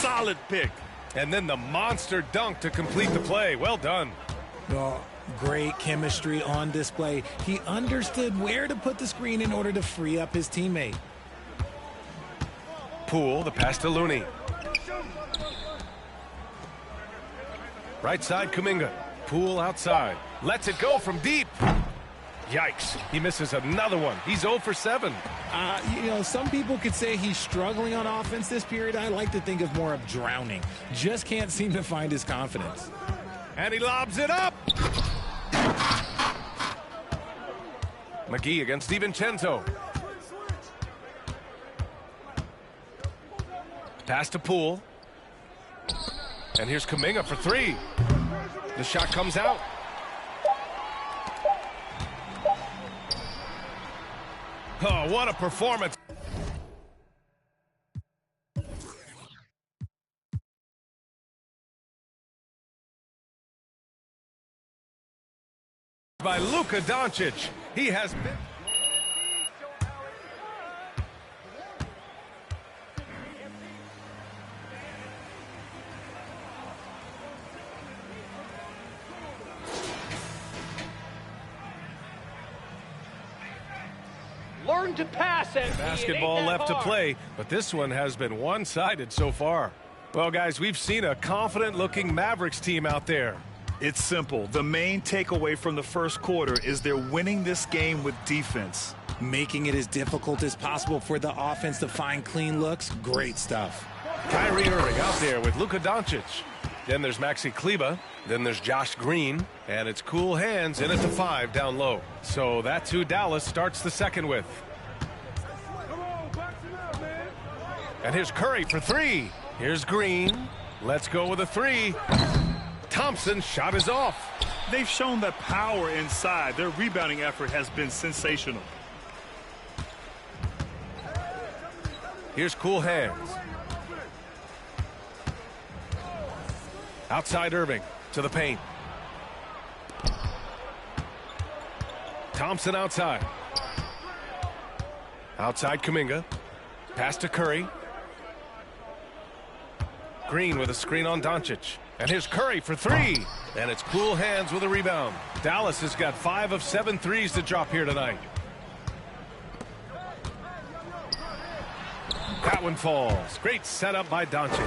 solid pick. And then the monster dunk to complete the play. Well done. Well, great chemistry on display. He understood where to put the screen in order to free up his teammate. Poole, the pass to Looney. Right side, Kuminga. Poole outside. Lets it go from deep. Yikes. He misses another one. He's 0 for 7. You know, some people could say he's struggling on offense this period. I like to think of more of drowning. Just can't seem to find his confidence. And he lobs it up. McGee against DiVincenzo. Pass to Poole. And here's Kuminga for 3. The shot comes out. Oh, what a performance. By Luka Doncic. He has been... Learn to pass it. Basketball left to play, but this one has been one-sided so far. Well, guys, we've seen a confident-looking Mavericks team out there. It's simple. The main takeaway from the first quarter is they're winning this game with defense. Making it as difficult as possible for the offense to find clean looks. Great stuff. Kyrie Irving out there with Luka Doncic. Then there's Maxi Kleba. Then there's Josh Green. And it's cool hands in at the 5 down low. So that's who Dallas starts the second with. And here's Curry for 3. Here's Green. Let's go with a 3. Thompson's shot is off. They've shown that power inside. Their rebounding effort has been sensational. Here's cool hands. Outside Irving to the paint. Thompson outside. Outside Kuminga. Pass to Curry. Green with a screen on Doncic. And here's Curry for 3. And it's cool hands with a rebound. Dallas has got 5 of 7 threes to drop here tonight. That one falls. Great setup by Doncic.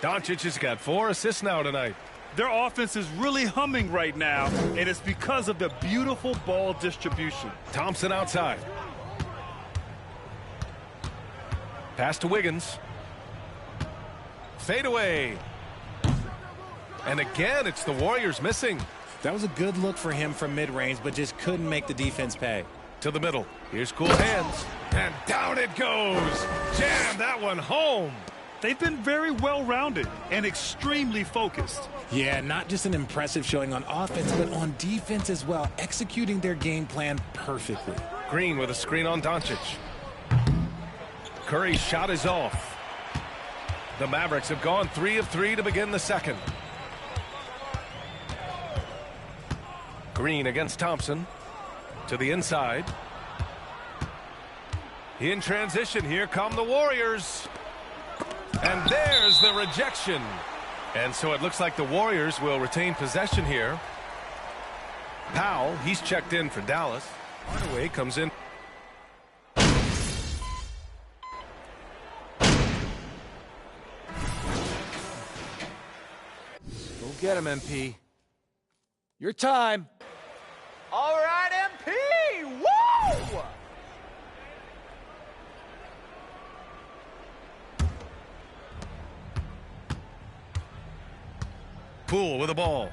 Doncic has got 4 assists now tonight. Their offense is really humming right now, and it's because of the beautiful ball distribution. Thompson outside. Pass to Wiggins. Fade away. And again, it's the Warriors missing. That was a good look for him from mid-range, but just couldn't make the defense pay. To the middle. Here's cool hands. And down it goes. Jam that one home. They've been very well-rounded and extremely focused. Yeah, not just an impressive showing on offense, but on defense as well, executing their game plan perfectly. Green with a screen on Doncic. Curry's shot is off. The Mavericks have gone 3 of 3 to begin the second. Green against Thompson. To the inside. In transition, here come the Warriors. And there's the rejection. And so it looks like the Warriors will retain possession here. Powell, he's checked in for Dallas. Hardaway comes in. Go get him, MP. Your time. All right, MP. Woo! Poole with the ball.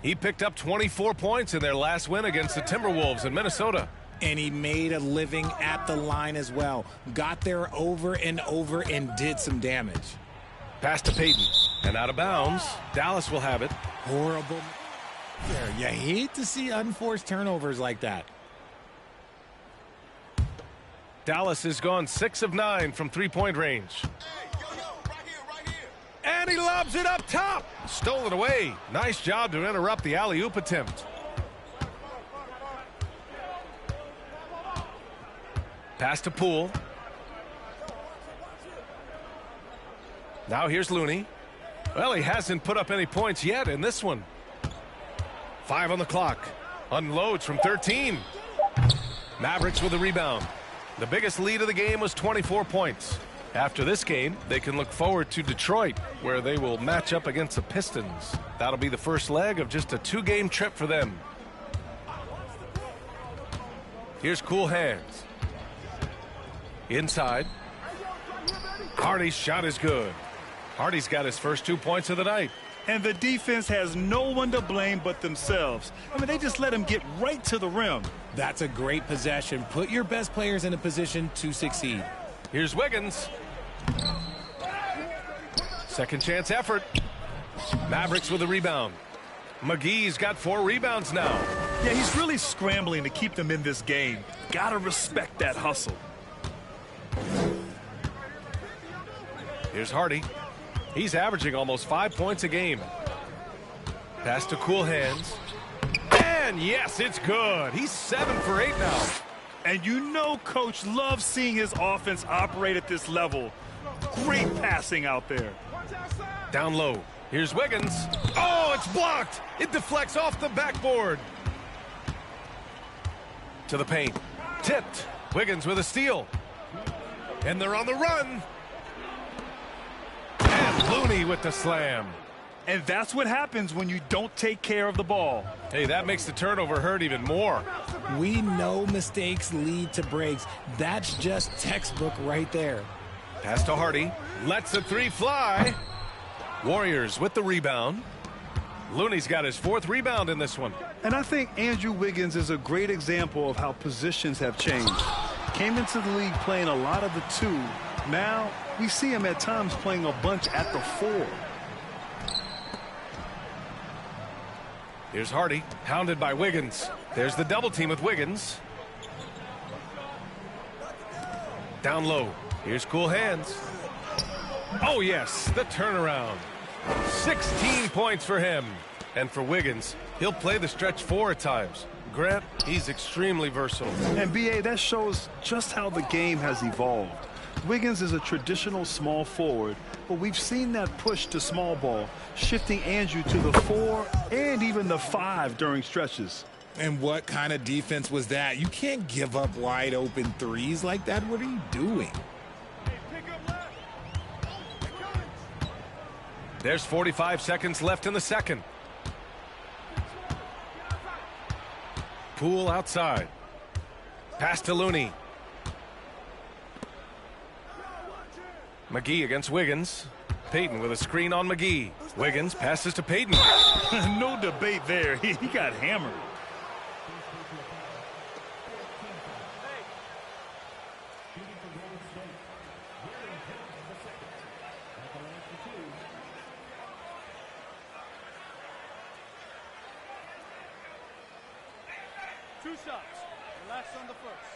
He picked up 24 points in their last win against the Timberwolves in Minnesota. And he made a living at the line as well. Got there over and over and did some damage. Pass to Payton. And out of bounds. Dallas will have it. Horrible. You hate to see unforced turnovers like that. Dallas has gone 6 of 9 from three-point range. And he lobs it up top. Stolen away. Nice job to interrupt the alley-oop attempt. Pass to Poole. Now here's Looney. Well, he hasn't put up any points yet in this one. 5 on the clock. Unloads from 13. Mavericks with a rebound. The biggest lead of the game was 24 points. After this game, they can look forward to Detroit, where they will match up against the Pistons. That'll be the first leg of just a 2-game trip for them. Here's cool hands. Inside. Hardy's shot is good. Hardy's got his first 2 points of the night. And the defense has no one to blame but themselves. I mean, they just let him get right to the rim. That's a great possession. Put your best players in a position to succeed. Here's Wiggins. Second chance effort. Mavericks with a rebound. McGee's got 4 rebounds now. Yeah, he's really scrambling to keep them in this game. Gotta respect that hustle. Here's Hardy. He's averaging almost 5 points a game. Pass to cool hands. And yes, it's good. He's 7 for 8 now. And you know Coach loves seeing his offense operate at this level. Great passing out there. Down low. Here's Wiggins. Oh, it's blocked. It deflects off the backboard. To the paint. Tipped. Wiggins with a steal. And they're on the run. And Looney with the slam. And that's what happens when you don't take care of the ball. Hey, that makes the turnover hurt even more. We know mistakes lead to breaks. That's just textbook right there. Pass to Hardy. Lets the 3 fly. Warriors with the rebound. Looney's got his 4th rebound in this one. And I think Andrew Wiggins is a great example of how positions have changed. Came into the league playing a lot of the 2. Now we see him at times playing a bunch at the 4. Here's Hardy, hounded by Wiggins. There's the double team with Wiggins. Down low. Here's cool hands. Oh, yes, the turnaround. 16 points for him. And for Wiggins, he'll play the stretch 4 at times. Grant, he's extremely versatile. And, B.A., that shows just how the game has evolved. Wiggins is a traditional small forward, but we've seen that push to small ball, shifting Andrew to the 4 and even the 5 during stretches. And what kind of defense was that? You can't give up wide open threes like that. What are you doing? There's 45 seconds left in the second. Poole outside. Pass to Looney. McGee against Wiggins. Payton with a screen on McGee. Wiggins passes to Payton. No debate there. He got hammered. Two shots. Relax on the first.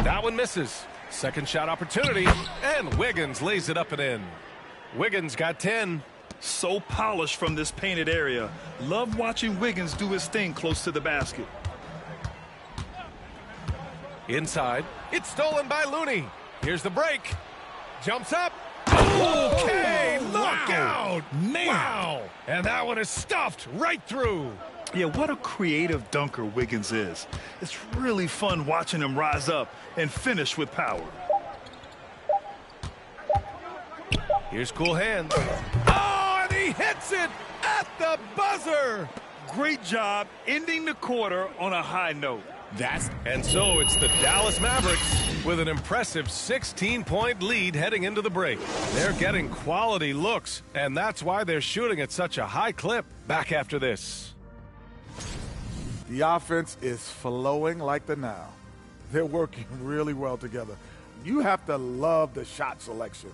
That one misses. Second shot opportunity, and Wiggins lays it up and in. Wiggins got 10. So polished from this painted area. Love watching Wiggins do his thing close to the basket. Inside. It's stolen by Looney. Here's the break. Jumps up. Okay, look out. Man. Wow. And that one is stuffed right through. Yeah, what a creative dunker Wiggins is. It's really fun watching him rise up and finish with power. Here's cool hands. Oh, and he hits it at the buzzer. Great job ending the quarter on a high note. And so it's the Dallas Mavericks with an impressive 16-point lead heading into the break. They're getting quality looks, and that's why they're shooting at such a high clip. Back after this. The offense is flowing like the Nile. They're working really well together. You have to love the shot selection.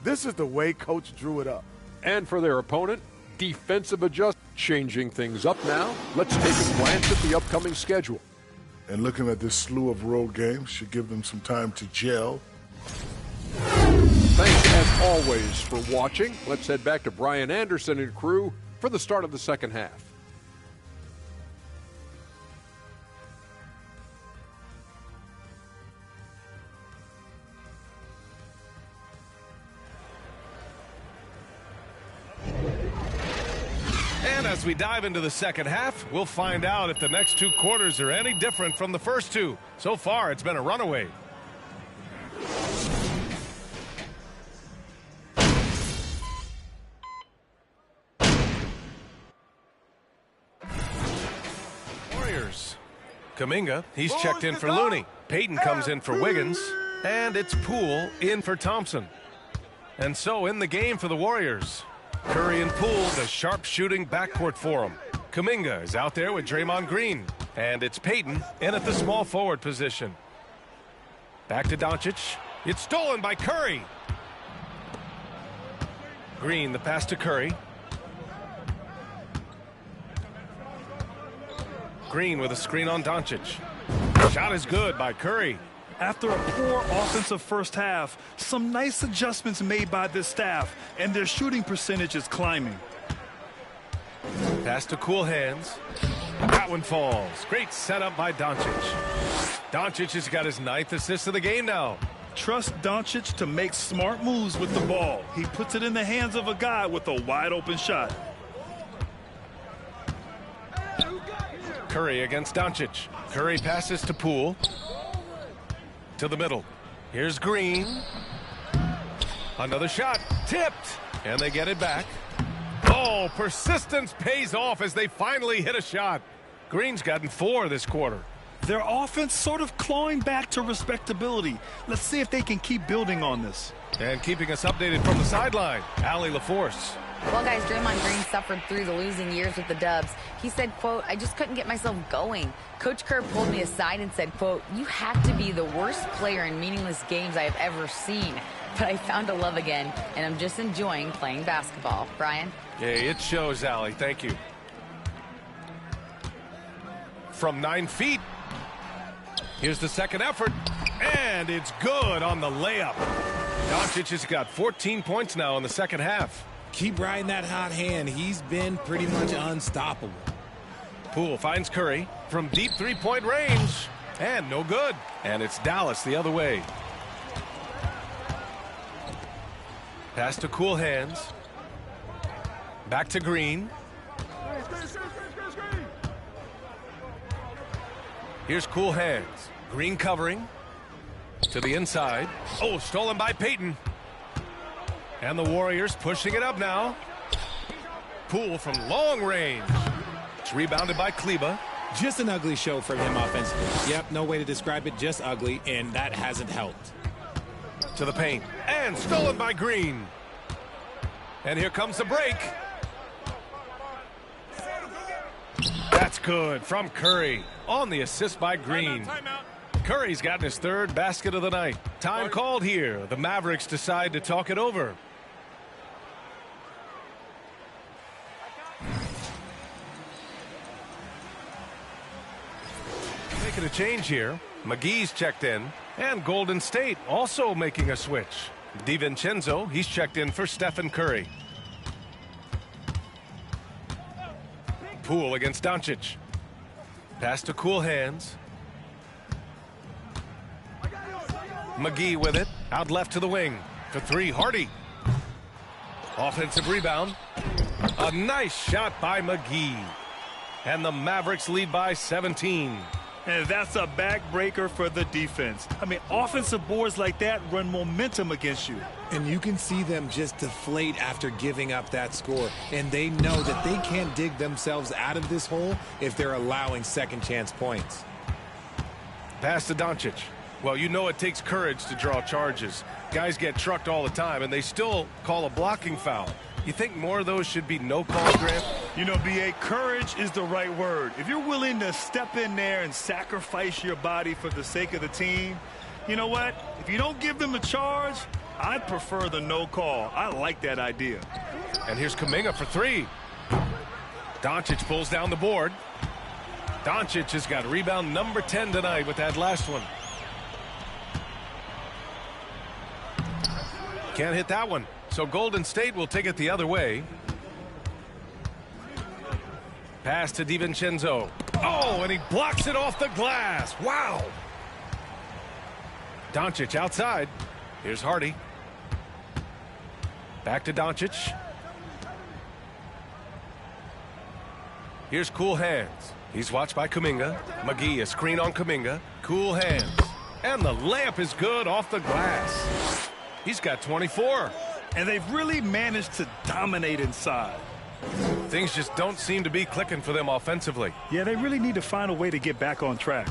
This is the way Coach drew it up. And for their opponent, defensive adjust. Changing things up now, let's take a glance at the upcoming schedule. And looking at this slew of road games should give them some time to gel. Thanks, as always, for watching. Let's head back to Brian Anderson and crew for the start of the second half. And as we dive into the second half, we'll find out if the next two quarters are any different from the first two. So far, it's been a runaway. Warriors. Kuminga, he's checked in for Looney. Payton comes in for Wiggins. And it's Poole in for Thompson. And so in the game for the Warriors, Curry and Poole, the sharp-shooting backcourt for him. Kuminga is out there with Draymond Green. And it's Payton in at the small forward position. Back to Doncic. It's stolen by Curry. Green, the pass to Curry. Green with a screen on Doncic. Shot is good by Curry. After a poor offensive first half, some nice adjustments made by this staff, and their shooting percentage is climbing. Pass to cool hands. That one falls. Great setup by Doncic. Doncic has got his 9th assist of the game now. Trust Doncic to make smart moves with the ball. He puts it in the hands of a guy with a wide open shot. Curry against Doncic. Curry passes to Poole. To the middle. Here's Green. Another shot. Tipped. And they get it back. Oh, persistence pays off as they finally hit a shot. Green's gotten 4 this quarter. Their offense sort of clawing back to respectability. Let's see if they can keep building on this. And keeping us updated from the sideline, Allie LaForce. Well, guys, Draymond Green suffered through the losing years with the Dubs. He said, quote, "I just couldn't get myself going. Coach Kerr pulled me aside and said, quote, you have to be the worst player in meaningless games I have ever seen. But I found a love again, and I'm just enjoying playing basketball." Brian? Yeah, it shows, Allie. Thank you. From 9 feet. Here's the second effort. And it's good on the layup. Doncic has got 14 points now in the second half. Keep riding that hot hand. He's been pretty much unstoppable. Poole finds Curry from deep three-point range. And no good. And it's Dallas the other way. Pass to cool hands. Back to Green. Here's cool hands. Green covering. To the inside. Oh, stolen by Payton. And the Warriors pushing it up now. Poole from long range. It's rebounded by Kleba. Just an ugly show from him offensively. Yep, no way to describe it, just ugly, and that hasn't helped. To the paint. And stolen by Green. And here comes the break. That's good from Curry on the assist by Green. Curry's gotten his 3rd basket of the night. Time called here. The Mavericks decide to talk it over. Making a change here. McGee's checked in. And Golden State also making a switch. DiVincenzo, he's checked in for Stephen Curry. Poole against Doncic. Pass to cool hands. McGee with it. Out left to the wing. For 3, Hardy. Offensive rebound. A nice shot by McGee. And the Mavericks lead by 17. And that's a backbreaker for the defense. I mean, offensive boards like that run momentum against you. And you can see them just deflate after giving up that score. And they know that they can't dig themselves out of this hole if they're allowing second chance points. Pass to Doncic. Well, you know it takes courage to draw charges. Guys get trucked all the time, and they still call a blocking foul. You think more of those should be no call, Grant? You know, B.A., courage is the right word. If you're willing to step in there and sacrifice your body for the sake of the team, you know what? If you don't give them a charge, I'd prefer the no call. I like that idea. And here's Kuminga for 3. Doncic pulls down the board. Doncic has got rebound number 10 tonight with that last one. can't hit that one. So Golden State will take it the other way. Pass to DiVincenzo. Oh, and he blocks it off the glass. Wow. Doncic outside. Here's Hardy. Back to Doncic. Here's Cool Hands. He's watched by Kuminga. McGee, a screen on Kuminga. Cool Hands. And the layup is good off the glass. He's got 24. And they've really managed to dominate inside. Things just don't seem to be clicking for them offensively. Yeah, they really need to find a way to get back on track.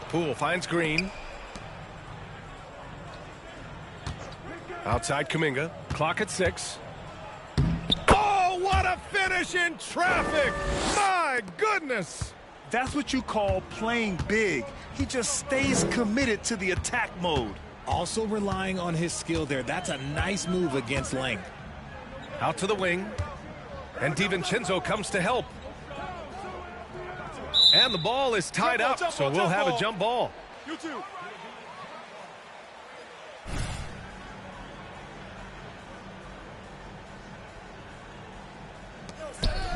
Poole finds Green. Outside Kuminga. Clock at 6. Oh, what a finish in traffic! My goodness! That's what you call playing big. He just stays committed to the attack mode. Also relying on his skill there. That's a nice move against length. Out to the wing. And DiVincenzo comes to help. And the ball is tied up, so we'll have a jump ball. You too.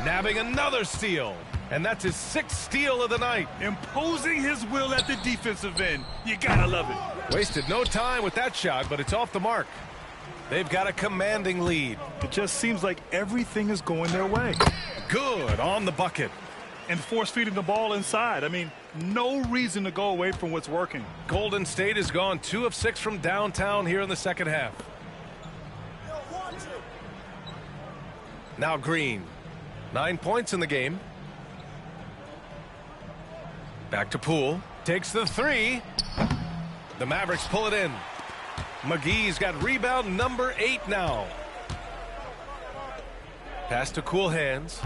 Nabbing another steal. And that's his 6th steal of the night. Imposing his will at the defensive end. You gotta love it. Wasted no time with that shot, but it's off the mark. They've got a commanding lead. It just seems like everything is going their way. Good on the bucket. And force-feeding the ball inside. I mean, no reason to go away from what's working. Golden State has gone 2 of 6 from downtown here in the second half. Now Green. 9 points in the game. Back to Poole. Takes the 3. The Mavericks pull it in. McGee's got rebound number 8 now. Pass to Cool Hands.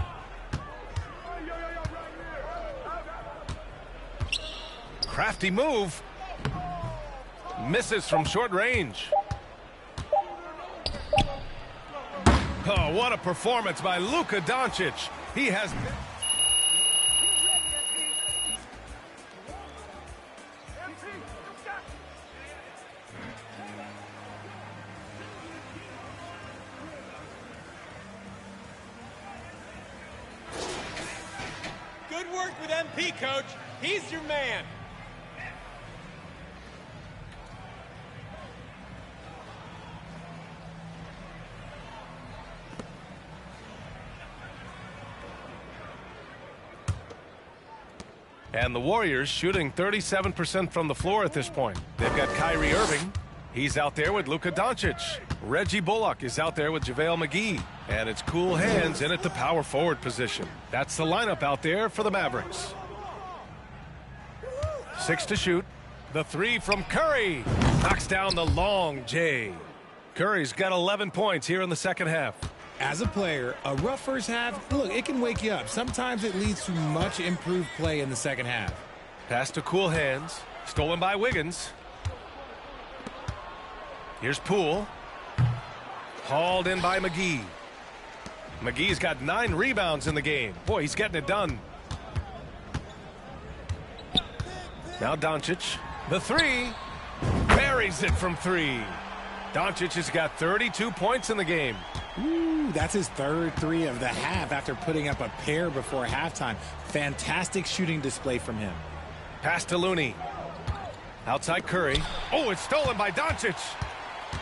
Crafty move. Misses from short range. Oh, what a performance by Luka Doncic. He has... Good work with MP, Coach. He's your man. And the Warriors shooting 37% from the floor at this point. They've got Kyrie Irving. He's out there with Luka Doncic. Reggie Bullock is out there with JaVale McGee. And it's Cool Hands in at the power forward position. That's the lineup out there for the Mavericks. 6 to shoot. The 3 from Curry. Knocks down the long J. Curry's got 11 points here in the second half. As a player, a rough first half, look, it can wake you up. Sometimes it leads to much improved play in the second half. Pass to Cool Hands. Stolen by Wiggins. Here's Poole. Hauled in by McGee. McGee's got 9 rebounds in the game. Boy, he's getting it done. Now Doncic. The 3. Buries it from 3. Doncic has got 32 points in the game. Ooh, that's his 3rd 3 of the half after putting up a pair before halftime. Fantastic shooting display from him. Pass to Looney. Outside Curry. Oh, it's stolen by Doncic.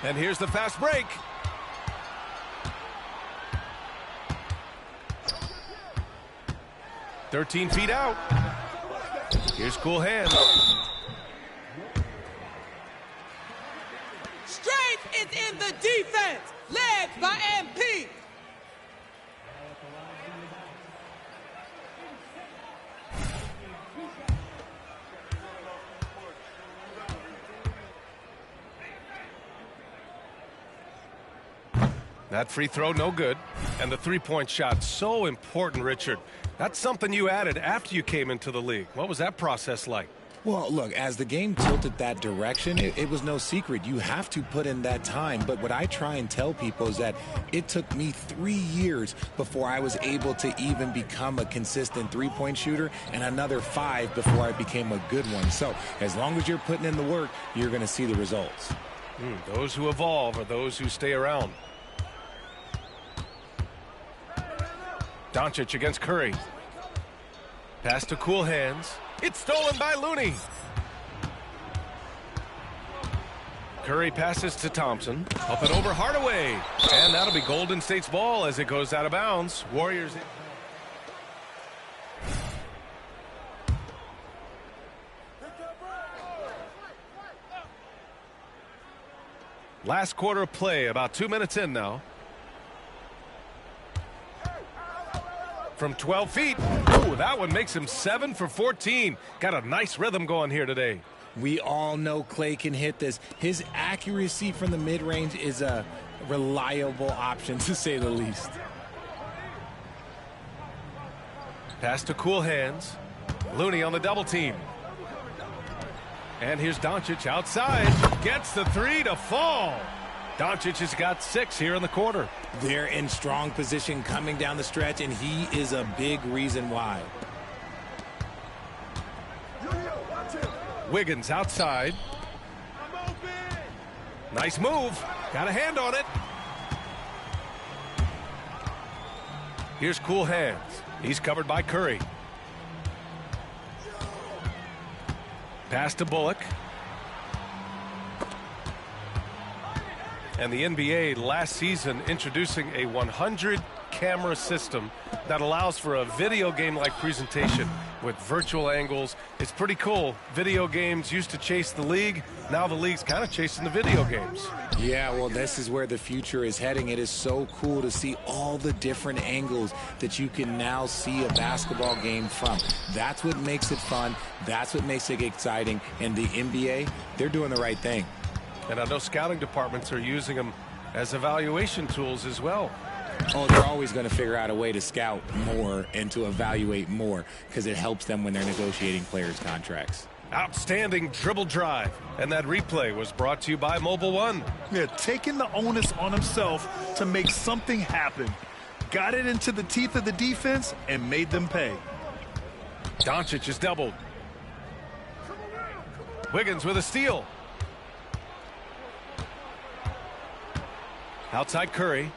And here's the fast break. "13 feet out. Here's Cool Hands. Strength is in the defense, led by MP. That free throw, no good. And the three-point shot, so important, Richard. That's something you added after you came into the league. What was that process like? Well, look, as the game tilted that direction, it was no secret. You have to put in that time. But what I try and tell people is that it took me 3 years before I was able to even become a consistent three-point shooter, and another 5 before I became a good one. So as long as you're putting in the work, you're going to see the results. Those who evolve are those who stay around. Doncic against Curry. Pass to cool hands. It's stolen by Looney. Curry passes to Thompson. Up and over Hardaway. And that'll be Golden State's ball as it goes out of bounds. Warriors. Last quarter of play, about 2 minutes in now. From 12 feet. Ooh, that one makes him 7 for 14. Got a nice rhythm going here today. We all know Clay can hit this. His accuracy from the mid-range is a reliable option, to say the least. Pass to cool hands. Looney on the double team. And here's Doncic outside. Gets the three to fall. Doncic has got 6 here in the quarter. They're in strong position coming down the stretch, and he is a big reason why. Wiggins outside. Nice move. Got a hand on it. Here's cool hands. He's covered by Curry. Pass to Bullock. And the NBA last season introducing a 100-camera system that allows for a video game-like presentation with virtual angles. It's pretty cool. Video games used to chase the league. Now the league's kind of chasing the video games. Yeah, well, this is where the future is heading. It is so cool to see all the different angles that you can now see a basketball game from. That's what makes it fun. That's what makes it exciting. And the NBA, they're doing the right thing. And I know scouting departments are using them as evaluation tools as well. Oh, they're always going to figure out a way to scout more and to evaluate more because it helps them when they're negotiating players' contracts. Outstanding dribble drive. And that replay was brought to you by Mobile One. Yeah, taking the onus on himself to make something happen. Got it into the teeth of the defense and made them pay. Doncic is doubled. Wiggins with a steal. Outside Curry.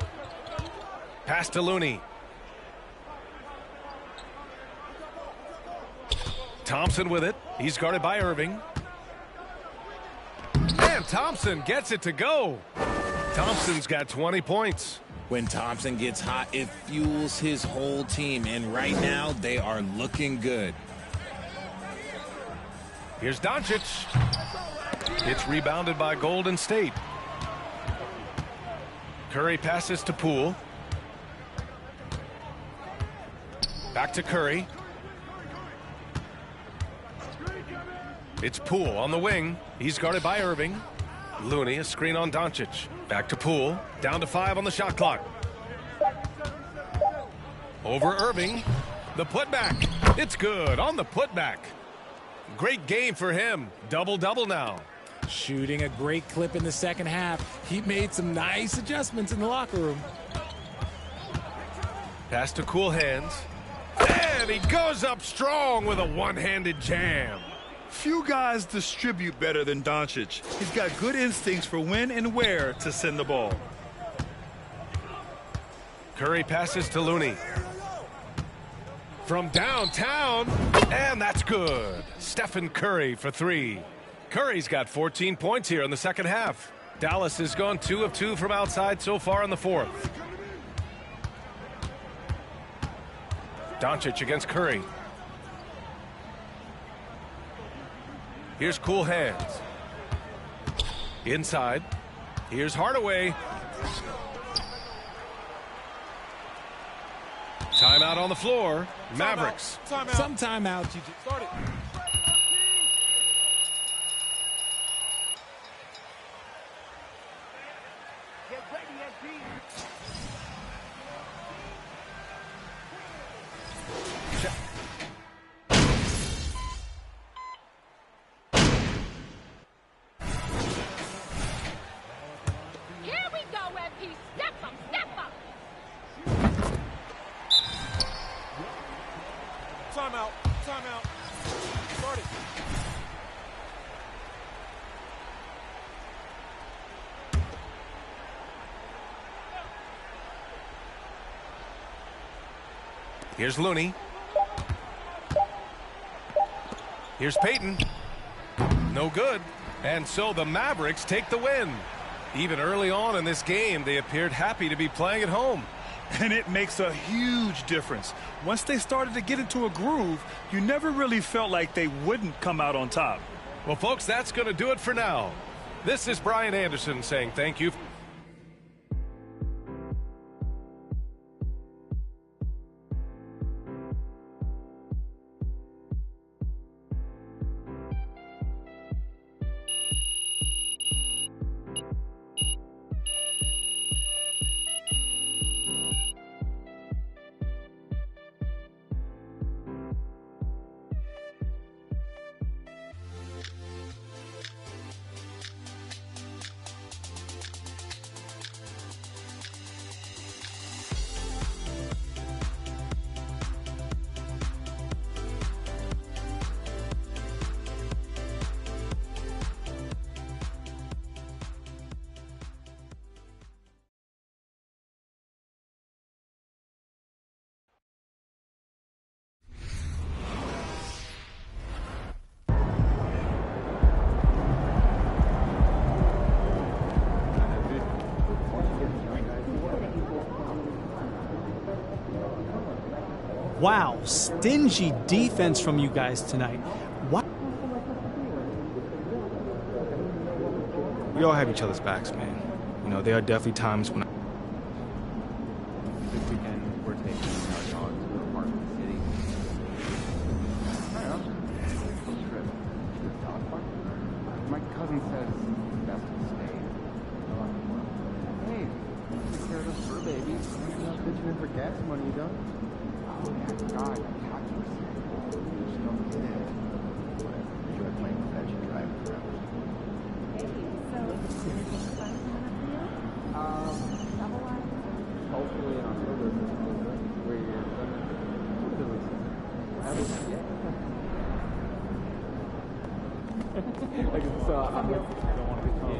Pass to Looney. Thompson with it. He's guarded by Irving. And Thompson gets it to go. Thompson's got 20 points. When Thompson gets hot, it fuels his whole team. And right now, they are looking good. Here's Doncic. It's rebounded by Golden State. Curry passes to Poole. Back to Curry. It's Poole on the wing. He's guarded by Irving. Looney, a screen on Doncic. Back to Poole. Down to 5 on the shot clock. Over Irving. The putback. It's good on the putback. Great game for him. Double-double now. Shooting a great clip in the second half. He made some nice adjustments in the locker room. Pass to cool hands. And he goes up strong with a one-handed jam. Few guys distribute better than Doncic. He's got good instincts for when and where to send the ball. Curry passes to Looney. From downtown, and that's good. Stephen Curry for 3. Curry's got 14 points here in the second half. Dallas has gone 2 of 2 from outside so far in the fourth. Doncic against Curry. Here's cool hands. Inside. Here's Hardaway. Timeout on the floor. Mavericks. Timeout. Some timeout. Start it. Timeout. Timeout. Start it. Here's Looney. Here's Peyton. No good. And so the Mavericks take the win. Even early on in this game, they appeared happy to be playing at home. And it makes a huge difference. Once they started to get into a groove, you never really felt like they wouldn't come out on top. Well, folks, that's going to do it for now. This is Brian Anderson saying thank you. Wow, stingy defense from you guys tonight. What? We all have each other's backs, man. You know, there are definitely times when This weekend, we're taking our dogs to a park in the city. Trip to the dog park. My cousin says it's best to stay. Hey, take care of those fur babies. You're not pitching in for gas money, you done? Oh, yeah, I forgot. I got you. You just don't get it. Whatever. Enjoy playing fetch and driving forever. Hopefully in October, where you're I don't want to be told.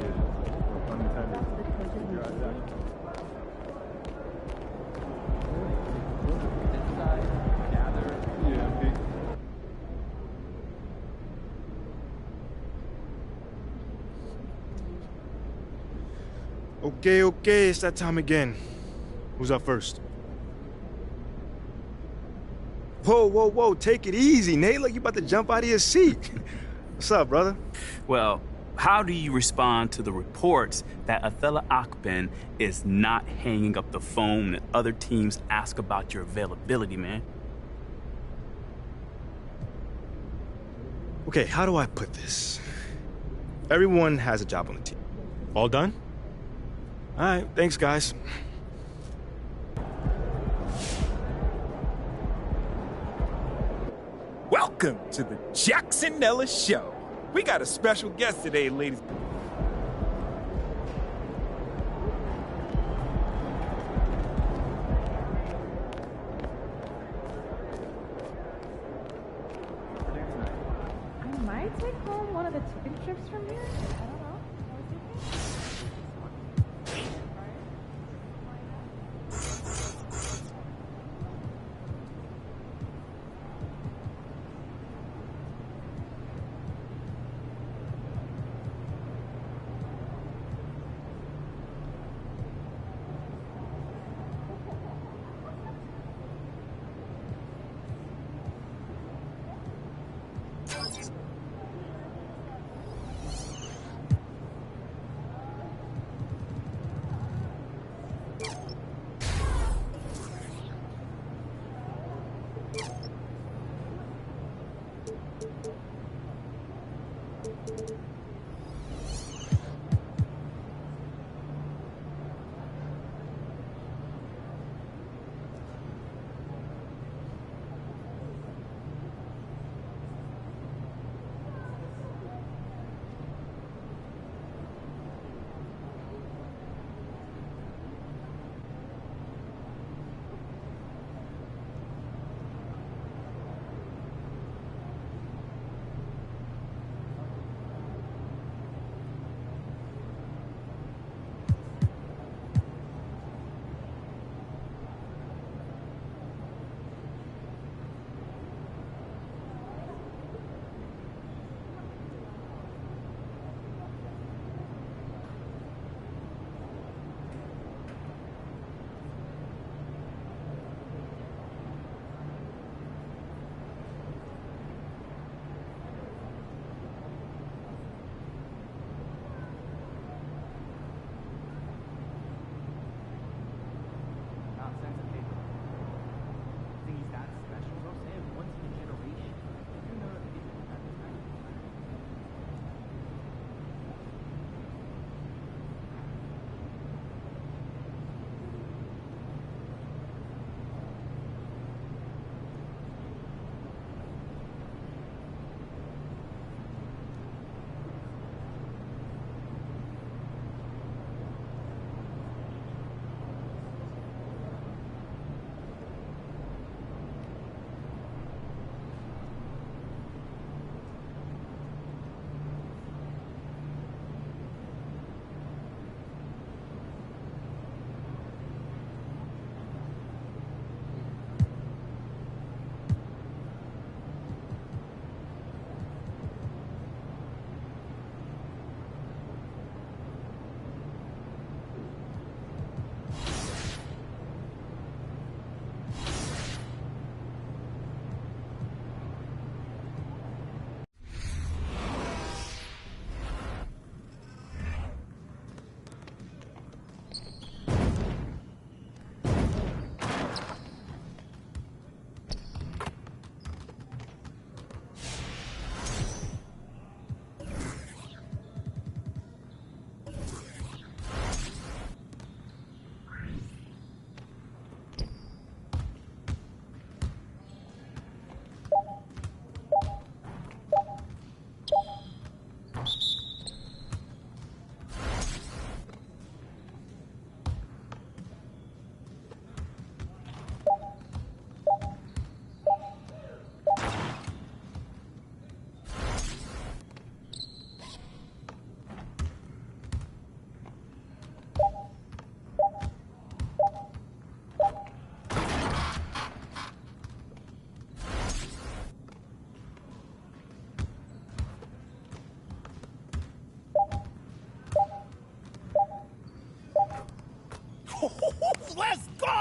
Okay, it's that time again. Who's up first? Whoa, take it easy, Nate. Like you about to jump out of your seat. What's up, brother? Well, how do you respond to the reports that Othello Akpen is not hanging up the phone and other teams ask about your availability, man? Okay, how do I put this? Everyone has a job on the team. All done? All right, thanks, guys. Welcome to the Jackson Ellis Show. We got a special guest today, ladies. I might take home one of the chicken strips from here. I don't know.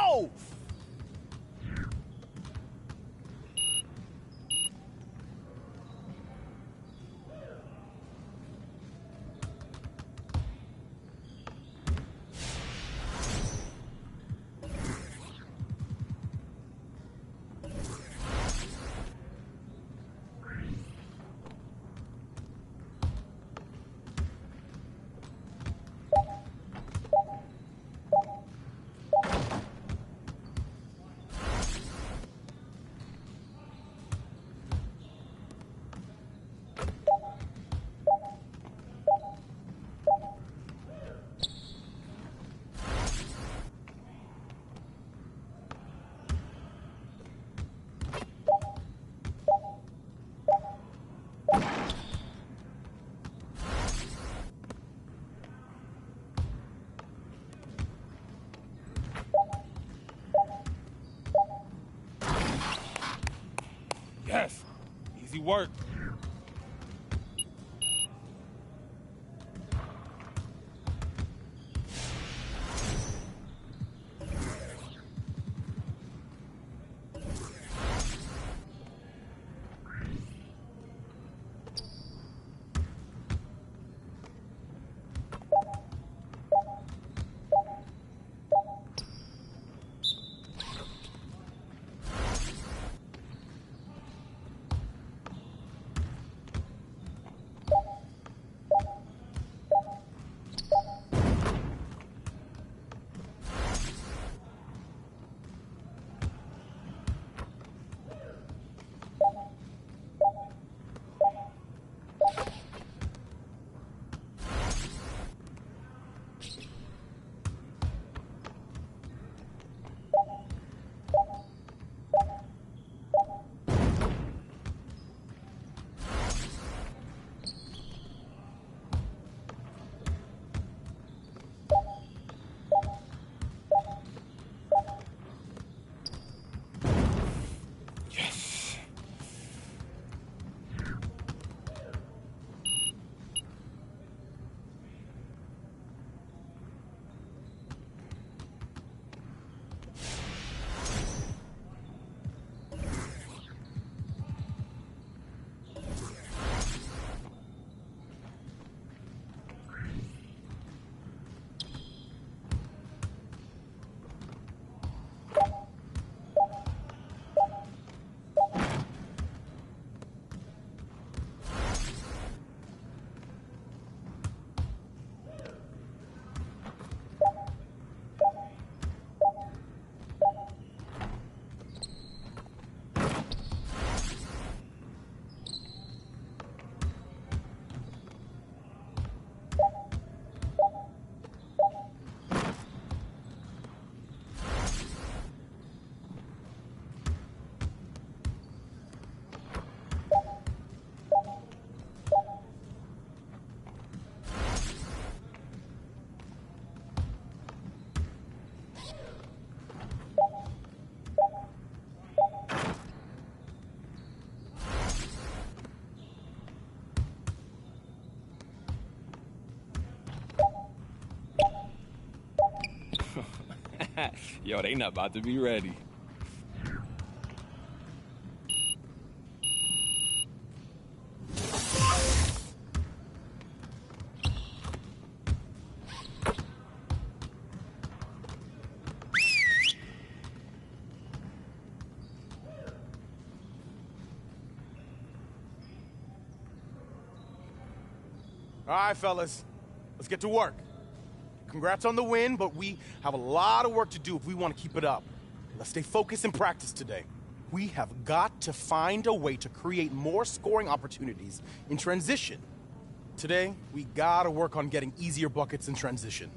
go! Yes, easy work. Yo, they not about to be ready. All right, fellas, let's get to work. Congrats on the win, but we have a lot of work to do if we want to keep it up. Let's stay focused in practice today. We have got to find a way to create more scoring opportunities in transition. Today, we gotta work on getting easier buckets in transition.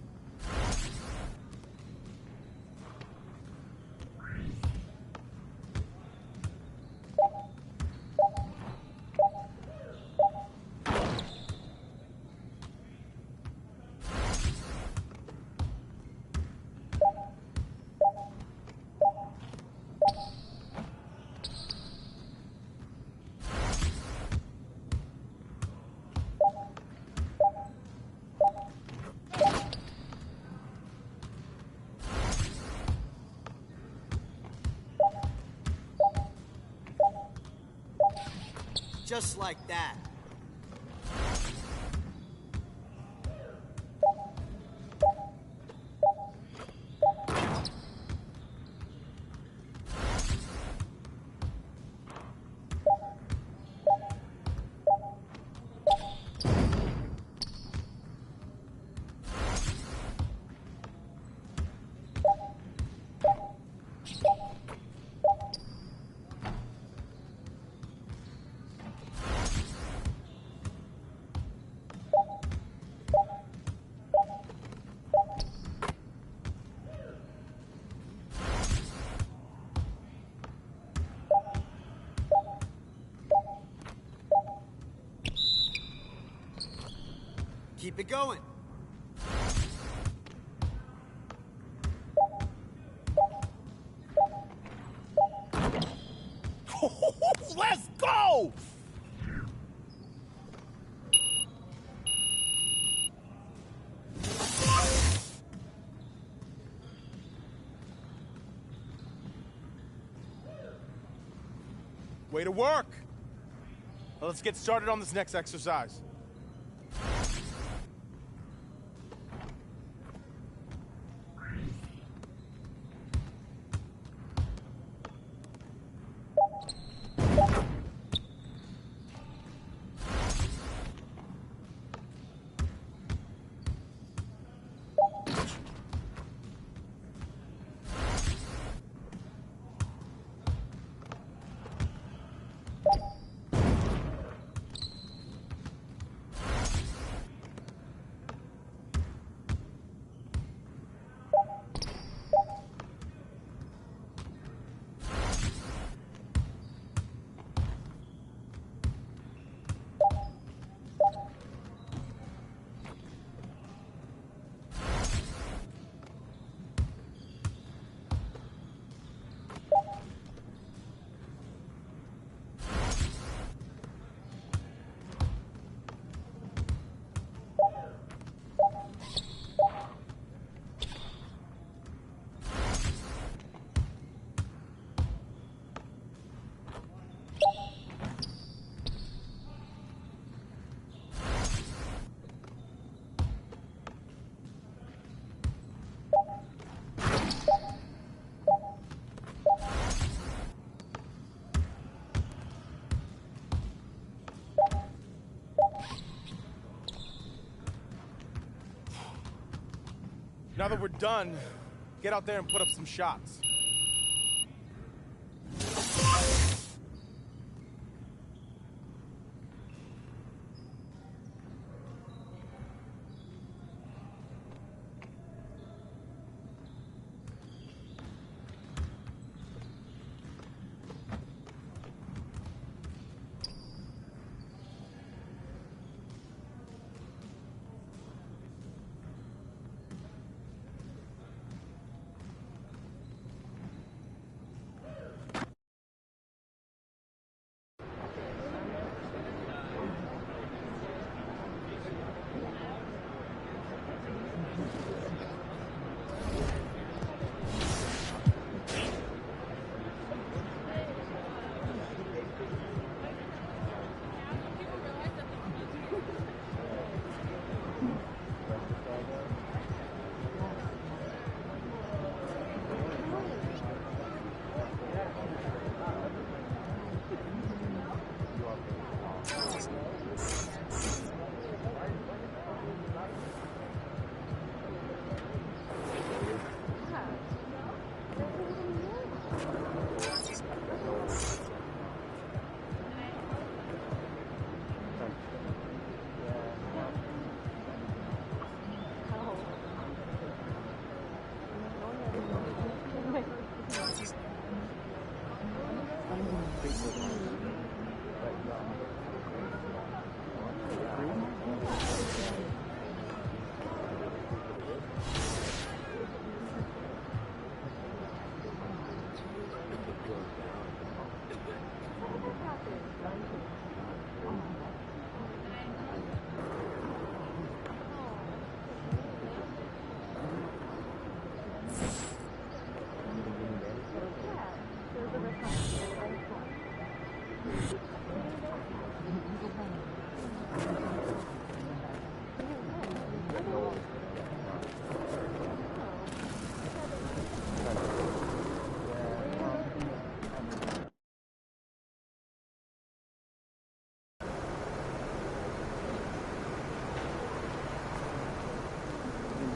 Just like that. Keep it going. Let's go! Way to work. Now let's get started on this next exercise. Now that we're done, get out there and put up some shots.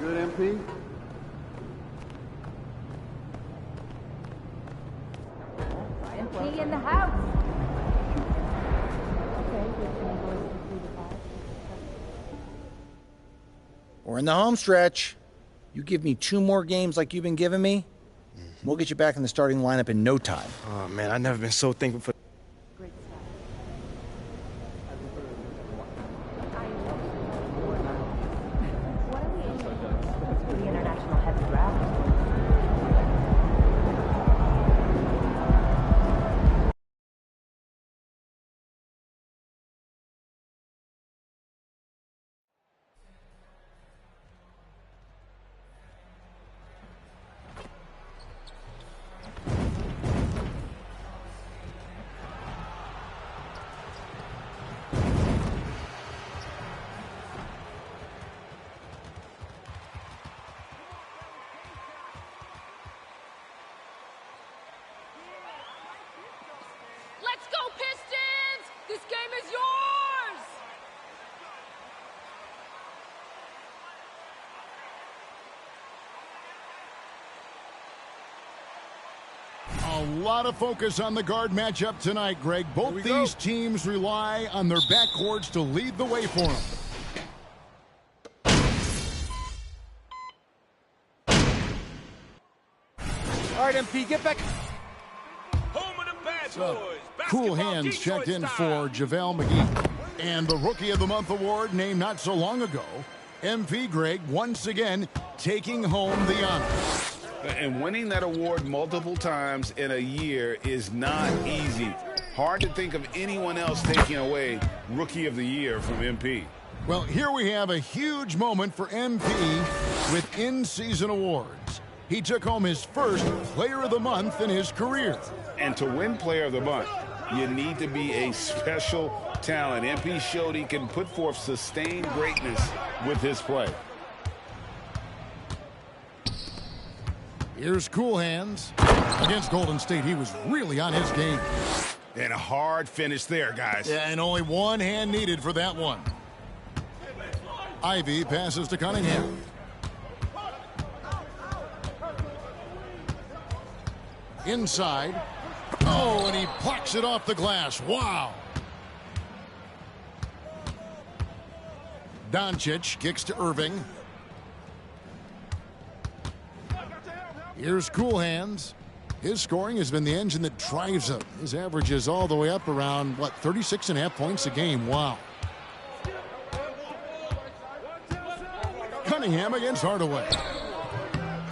Good, MP? MP in the house. We're in the home stretch. You give me 2 more games like you've been giving me, we'll get you back in the starting lineup in no time. Oh, man, I've never been so thankful for... Let's go, Pistons! This game is yours! A lot of focus on the guard matchup tonight, Greg. Both these teams rely on their backcourts to lead the way for them. All right, MP, get back. Cool hands checked in for JaVale McGee. And the Rookie of the Month award named not so long ago, MP Greg once again taking home the honor. And winning that award multiple times in a year is not easy. Hard to think of anyone else taking away Rookie of the Year from MP. Well, here we have a huge moment for MP with in-season awards. He took home his first Player of the Month in his career. And to win Player of the Month, you need to be a special talent. MP showed he can put forth sustained greatness with his play. Here's Cool Hands. Against Golden State, he was really on his game. And a hard finish there, guys. Yeah, and only one hand needed for that one. Ivy passes to Cunningham. Inside. Oh, and he plucks it off the glass. Wow. Doncic kicks to Irving. Here's Cool Hands. His scoring has been the engine that drives him. His average is all the way up around, 36.5 points a game. Wow. Cunningham against Hardaway.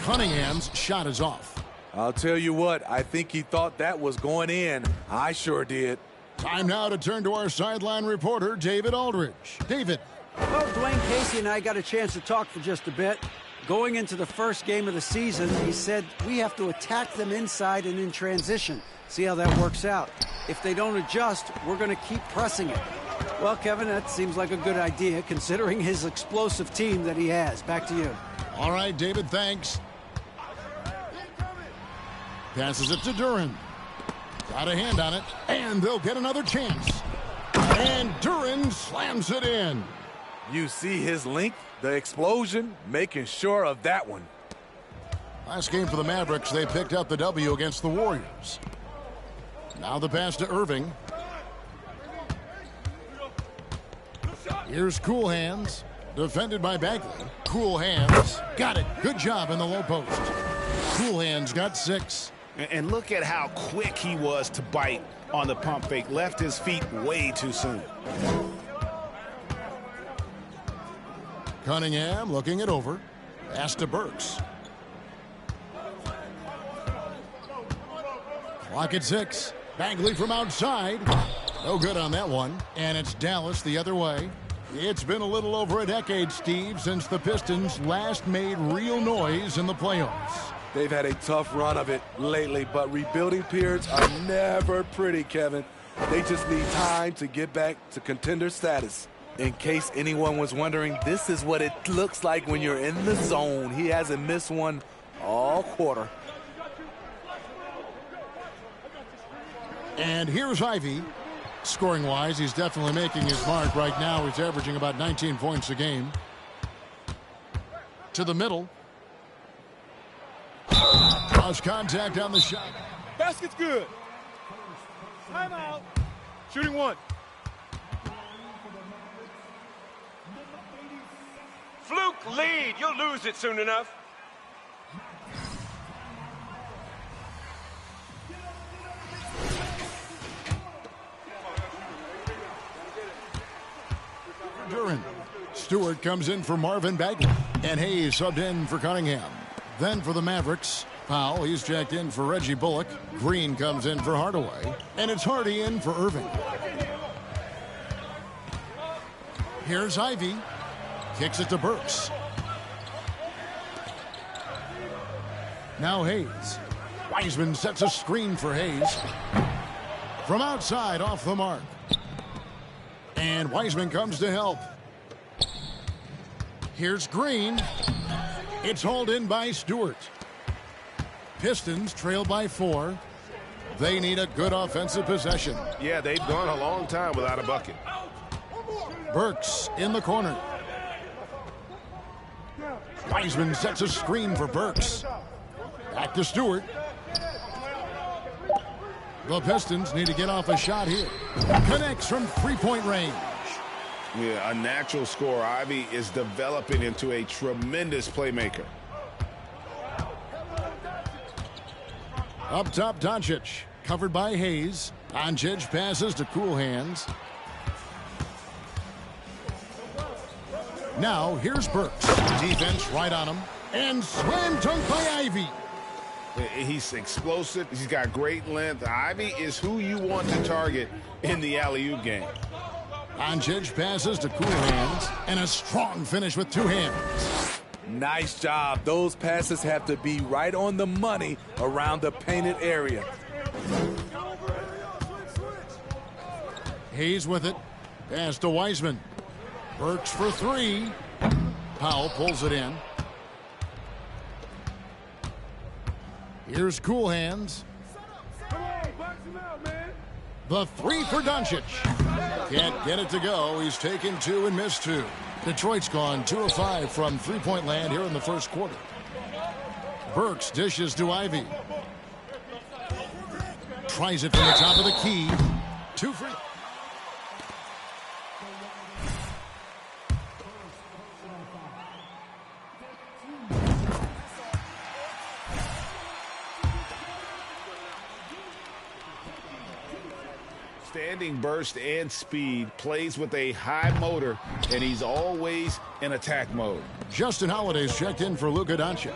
Cunningham's shot is off. I'll tell you what, I think he thought that was going in. I sure did. Time now to turn to our sideline reporter, David Aldridge. David. Well, Dwayne Casey and I got a chance to talk for just a bit. Going into the first game of the season, he said we have to attack them inside and in transition. See how that works out. If they don't adjust, we're going to keep pressing it. Well, Kevin, that seems like a good idea considering his explosive team that he has. Back to you. All right, David, thanks. Passes it to Duran. Got a hand on it, and they'll get another chance. And Duran slams it in. You see his length, the explosion, making sure of that one. Last game for the Mavericks, they picked up the W against the Warriors. Now the pass to Irving. Here's Cool Hands, defended by Bagley. Cool Hands, got it. Good job in the low post. Cool Hands got 6. And look at how quick he was to bite on the pump fake. Left his feet way too soon. Cunningham looking it over. Pass to Burks. Clock at 6. Bagley from outside. No good on that one. And it's Dallas the other way. It's been a little over a decade, Steve, since the Pistons last made real noise in the playoffs. They've had a tough run of it lately, but rebuilding periods are never pretty, Kevin. They just need time to get back to contender status. In case anyone was wondering, this is what it looks like when you're in the zone. He hasn't missed one all quarter. And here's Ivy. Scoring-wise, he's definitely making his mark right now. He's averaging about 19 points a game. to the middle. Cross contact on the shot. Basket's good. Timeout. Shooting one. Fluke lead. You'll lose it soon enough. Duran. Stewart comes in for Marvin Bagley. And Hayes subbed in for Cunningham. Then for the Mavericks, Powell, he's checked in for Reggie Bullock. Green comes in for Hardaway. And it's Hardy in for Irving. Here's Ivy. Kicks it to Burks. Now Hayes. Wiseman sets a screen for Hayes. From outside, off the mark. And Wiseman comes to help. Here's Green. It's hauled in by Stewart. Pistons trail by 4. They need a good offensive possession. Yeah, they've gone a long time without a bucket. Burks in the corner. Wiseman sets a screen for Burks. Back to Stewart. The Pistons need to get off a shot here. Connects from three-point range. Yeah, a natural scorer. Ivy is developing into a tremendous playmaker. Up top, Doncic. Covered by Hayes. Doncic passes to Cool Hands. Now, here's Burks. Defense right on him. And slam dunk by Ivy. He's explosive. He's got great length. Ivy is who you want to target in the alley-oop game. Doncic passes to Cool Hands. And a strong finish with 2 hands. Nice job. Those passes have to be right on the money around the painted area. Hayes with it. Pass to Wiseman. Burks for 3. Powell pulls it in. Here's Cool Hands. The 3 for Doncic. Can't get it to go. He's taken 2 and missed 2. Detroit's gone 2 of 5 from three-point land here in the first quarter. Burks dishes to Ivy. Tries it from the top of the key. 2 free. Standing burst and speed, plays with a high motor, and he's always in attack mode. Justin Holiday's checked in for Luka Doncic.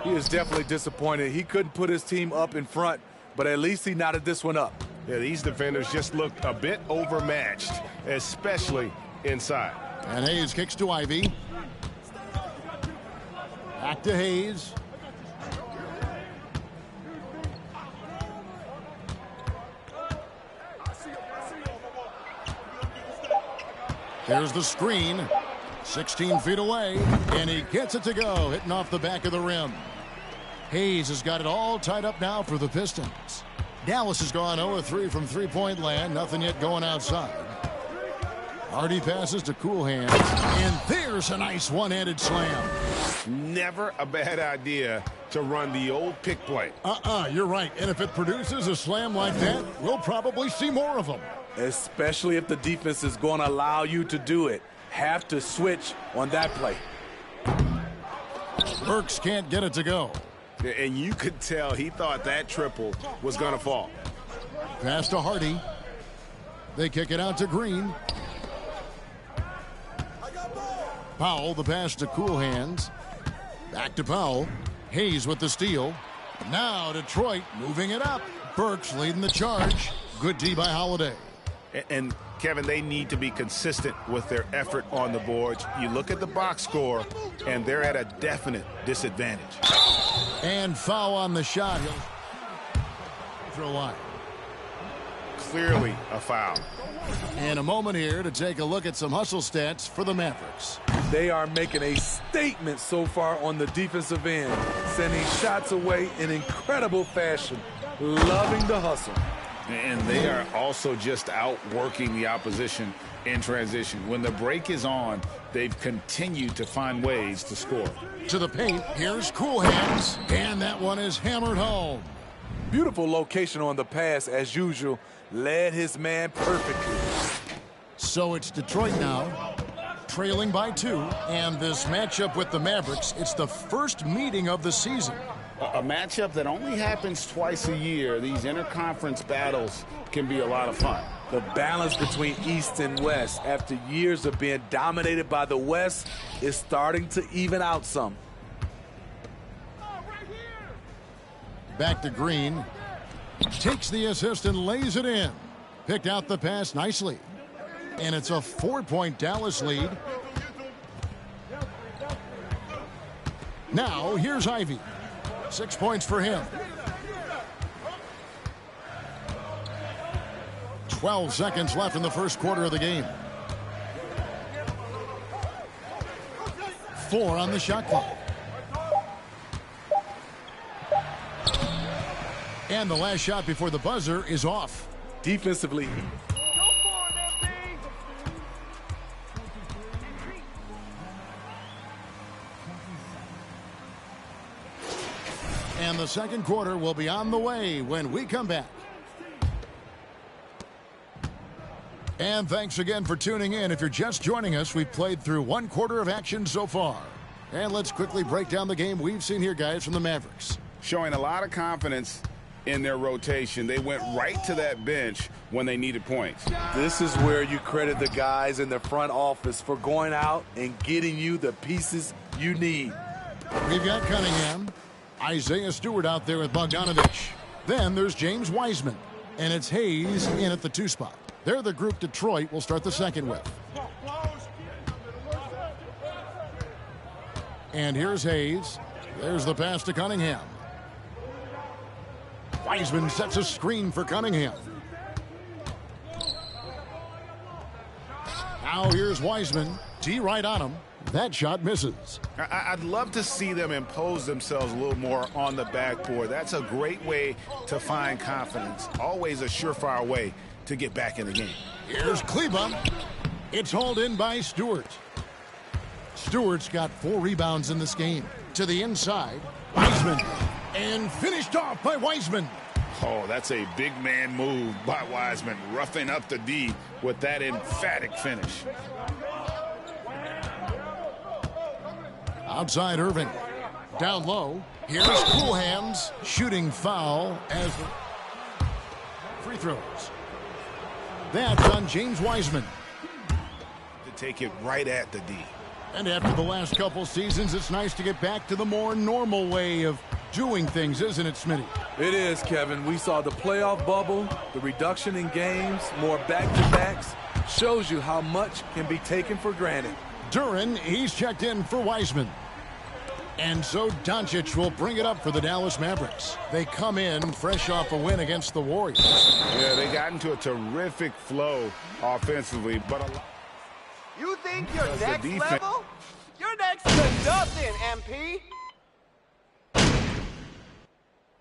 He is definitely disappointed. He couldn't put his team up in front, but at least he knotted this one up. Yeah, these defenders just looked a bit overmatched, especially inside. And Hayes kicks to Ivy. Back to Hayes. Here's the screen. 16 feet away. And he gets it to go. Hitting off the back of the rim. Hayes has got it all tied up now for the Pistons. Dallas has gone 0-3 from three-point land. Nothing yet going outside. Hardy passes to Cool Hands. And there's a nice one-handed slam. Never a bad idea to run the old pick play. You're right. And if it produces a slam like that, we'll probably see more of them. Especially if the defense is going to allow you to do it. Have to switch on that play. Burks can't get it to go. And you could tell he thought that triple was going to fall. Pass to Hardy. They kick it out to Green. Powell, the pass to Cool Hands. Back to Powell. Hayes with the steal. Now Detroit moving it up. Burks leading the charge. Good D by Holiday. And Kevin, they need to be consistent with their effort on the boards. You look at the box score, and they're at a definite disadvantage. And foul on the shot. Throw line. Clearly a foul. And a moment here to take a look at some hustle stats for the Mavericks. They are making a statement so far on the defensive end, sending shots away in incredible fashion. Loving the hustle. And they are also just outworking the opposition in transition. When the break is on, they've continued to find ways to score. To the paint, here's Cool Hands, and that one is hammered home. Beautiful location on the pass, as usual. Led his man perfectly. So it's Detroit now, trailing by 2, and this matchup with the Mavericks, it's the first meeting of the season. A matchup that only happens twice a year. These interconference battles can be a lot of fun. The balance between East and West after years of being dominated by the West is starting to even out some. Back to Green. Takes the assist and lays it in. Picked out the pass nicely. And it's a 4-point Dallas lead. Now, here's Ivy. 6 points for him. 12 seconds left in the first quarter of the game. 4 on the shot clock. And the last shot before the buzzer is off. Defensively. And the second quarter will be on the way when we come back. And thanks again for tuning in. If you're just joining us, we've played through 1 quarter of action so far. And let's quickly break down the game we've seen here, guys, from the Mavericks. Showing a lot of confidence in their rotation. They went right to that bench when they needed points. This is where you credit the guys in the front office for going out and getting you the pieces you need. We've got Cunningham, Isaiah Stewart out there with Bogdanovich. Then there's James Wiseman, and it's Hayes in at the 2 spot. They're the group Detroit will start the second with. And here's Hayes. There's the pass to Cunningham. Wiseman sets a screen for Cunningham. Now here's Wiseman. T right on him. That shot misses. I'd love to see them impose themselves a little more on the backboard. That's a great way to find confidence. Always a surefire way to get back in the game. Here's Kleba. It's hauled in by Stewart. Stewart's got 4 rebounds in this game. To the inside, Wiseman. And finished off by Wiseman. Oh, that's a big man move by Wiseman, roughing up the D with that emphatic finish. Outside Irving. Down low. Here's Cool Hands. Shooting foul as free throws. That's on James Wiseman. To take it right at the D. And after the last couple seasons, it's nice to get back to the more normal way of doing things, isn't it, Smitty? It is, Kevin. We saw the playoff bubble, the reduction in games, more back-to-backs. Shows you how much can be taken for granted. Duran, he's checked in for Wiseman. And so Doncic will bring it up for the Dallas Mavericks. They come in fresh off a win against the Warriors. Yeah, they got into a terrific flow offensively, but you think you're next level? You're next to nothing, MP.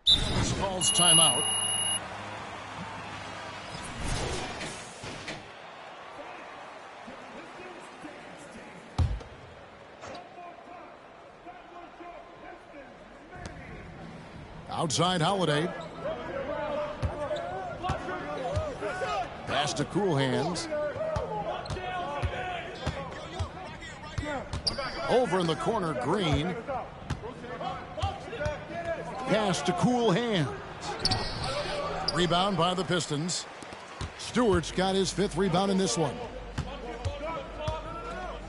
This calls timeout. Outside Holiday. Pass to Cool Hands. Over in the corner, Green. Pass to Cool Hands. Rebound by the Pistons. Stewart's got his 5th rebound in this one.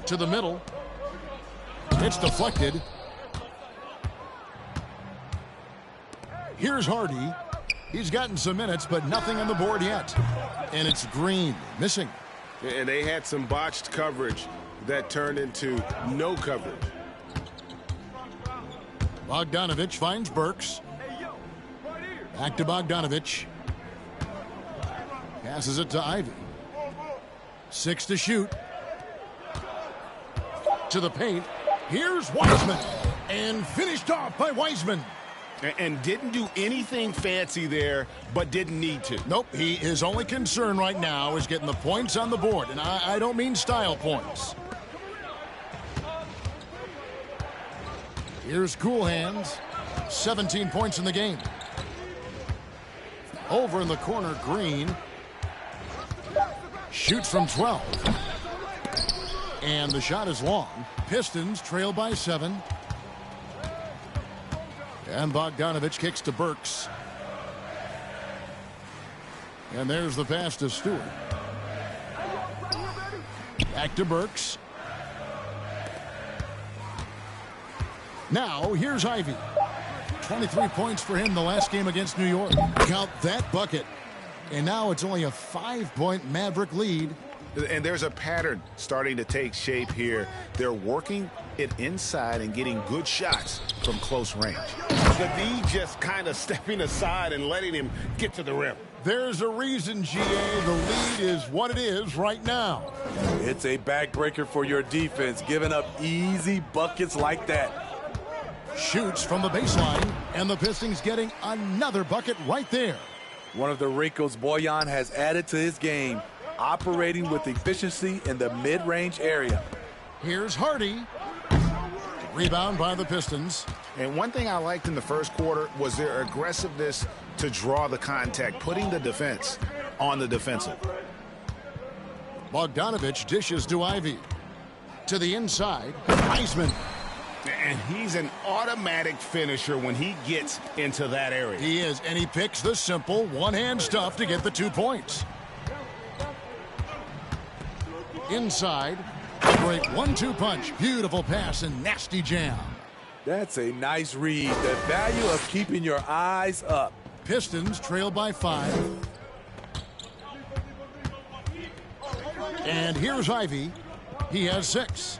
To the middle. It's deflected. Here's Hardy. He's gotten some minutes, but nothing on the board yet. And it's Green missing. And they had some botched coverage that turned into no coverage. Bogdanovich finds Burks. Back to Bogdanovich. Passes it to Ivy. 6 to shoot. To the paint. Here's Wiseman. And finished off by Wiseman. And didn't do anything fancy there, but didn't need to. Nope, his only concern right now is getting the points on the board, and I don't mean style points. Here's Cool Hands, 17 points in the game. Over in the corner, Green shoots from 12. And the shot is long. Pistons trail by 7. And Bogdanovich kicks to Burks. And there's the pass to Stewart. Back to Burks. Now, here's Ivy. 23 points for him the last game against New York. Count that bucket. And now it's only a 5-point Maverick lead. And there's a pattern starting to take shape here. They're working it inside and getting good shots from close range. The D just kind of stepping aside and letting him get to the rim. There's a reason, GA. The lead is what it is right now. It's a backbreaker for your defense, giving up easy buckets like that. Shoots from the baseline, and the Pistons getting another bucket right there. One of the wrinkles Bojan has added to his game, operating with efficiency in the mid-range area. Here's Hardy. Rebound by the Pistons. And one thing I liked in the first quarter was their aggressiveness to draw the contact, putting the defense on the defensive. Bogdanovich dishes to Ivy. To the inside, Heisman. And he's an automatic finisher when he gets into that area. He is, and he picks the simple one-hand stuff to get the 2 points. Inside, great 1-2 punch. Beautiful pass and nasty jam. That's a nice read. The value of keeping your eyes up. Pistons trail by 5. And here's Ivy. He has 6.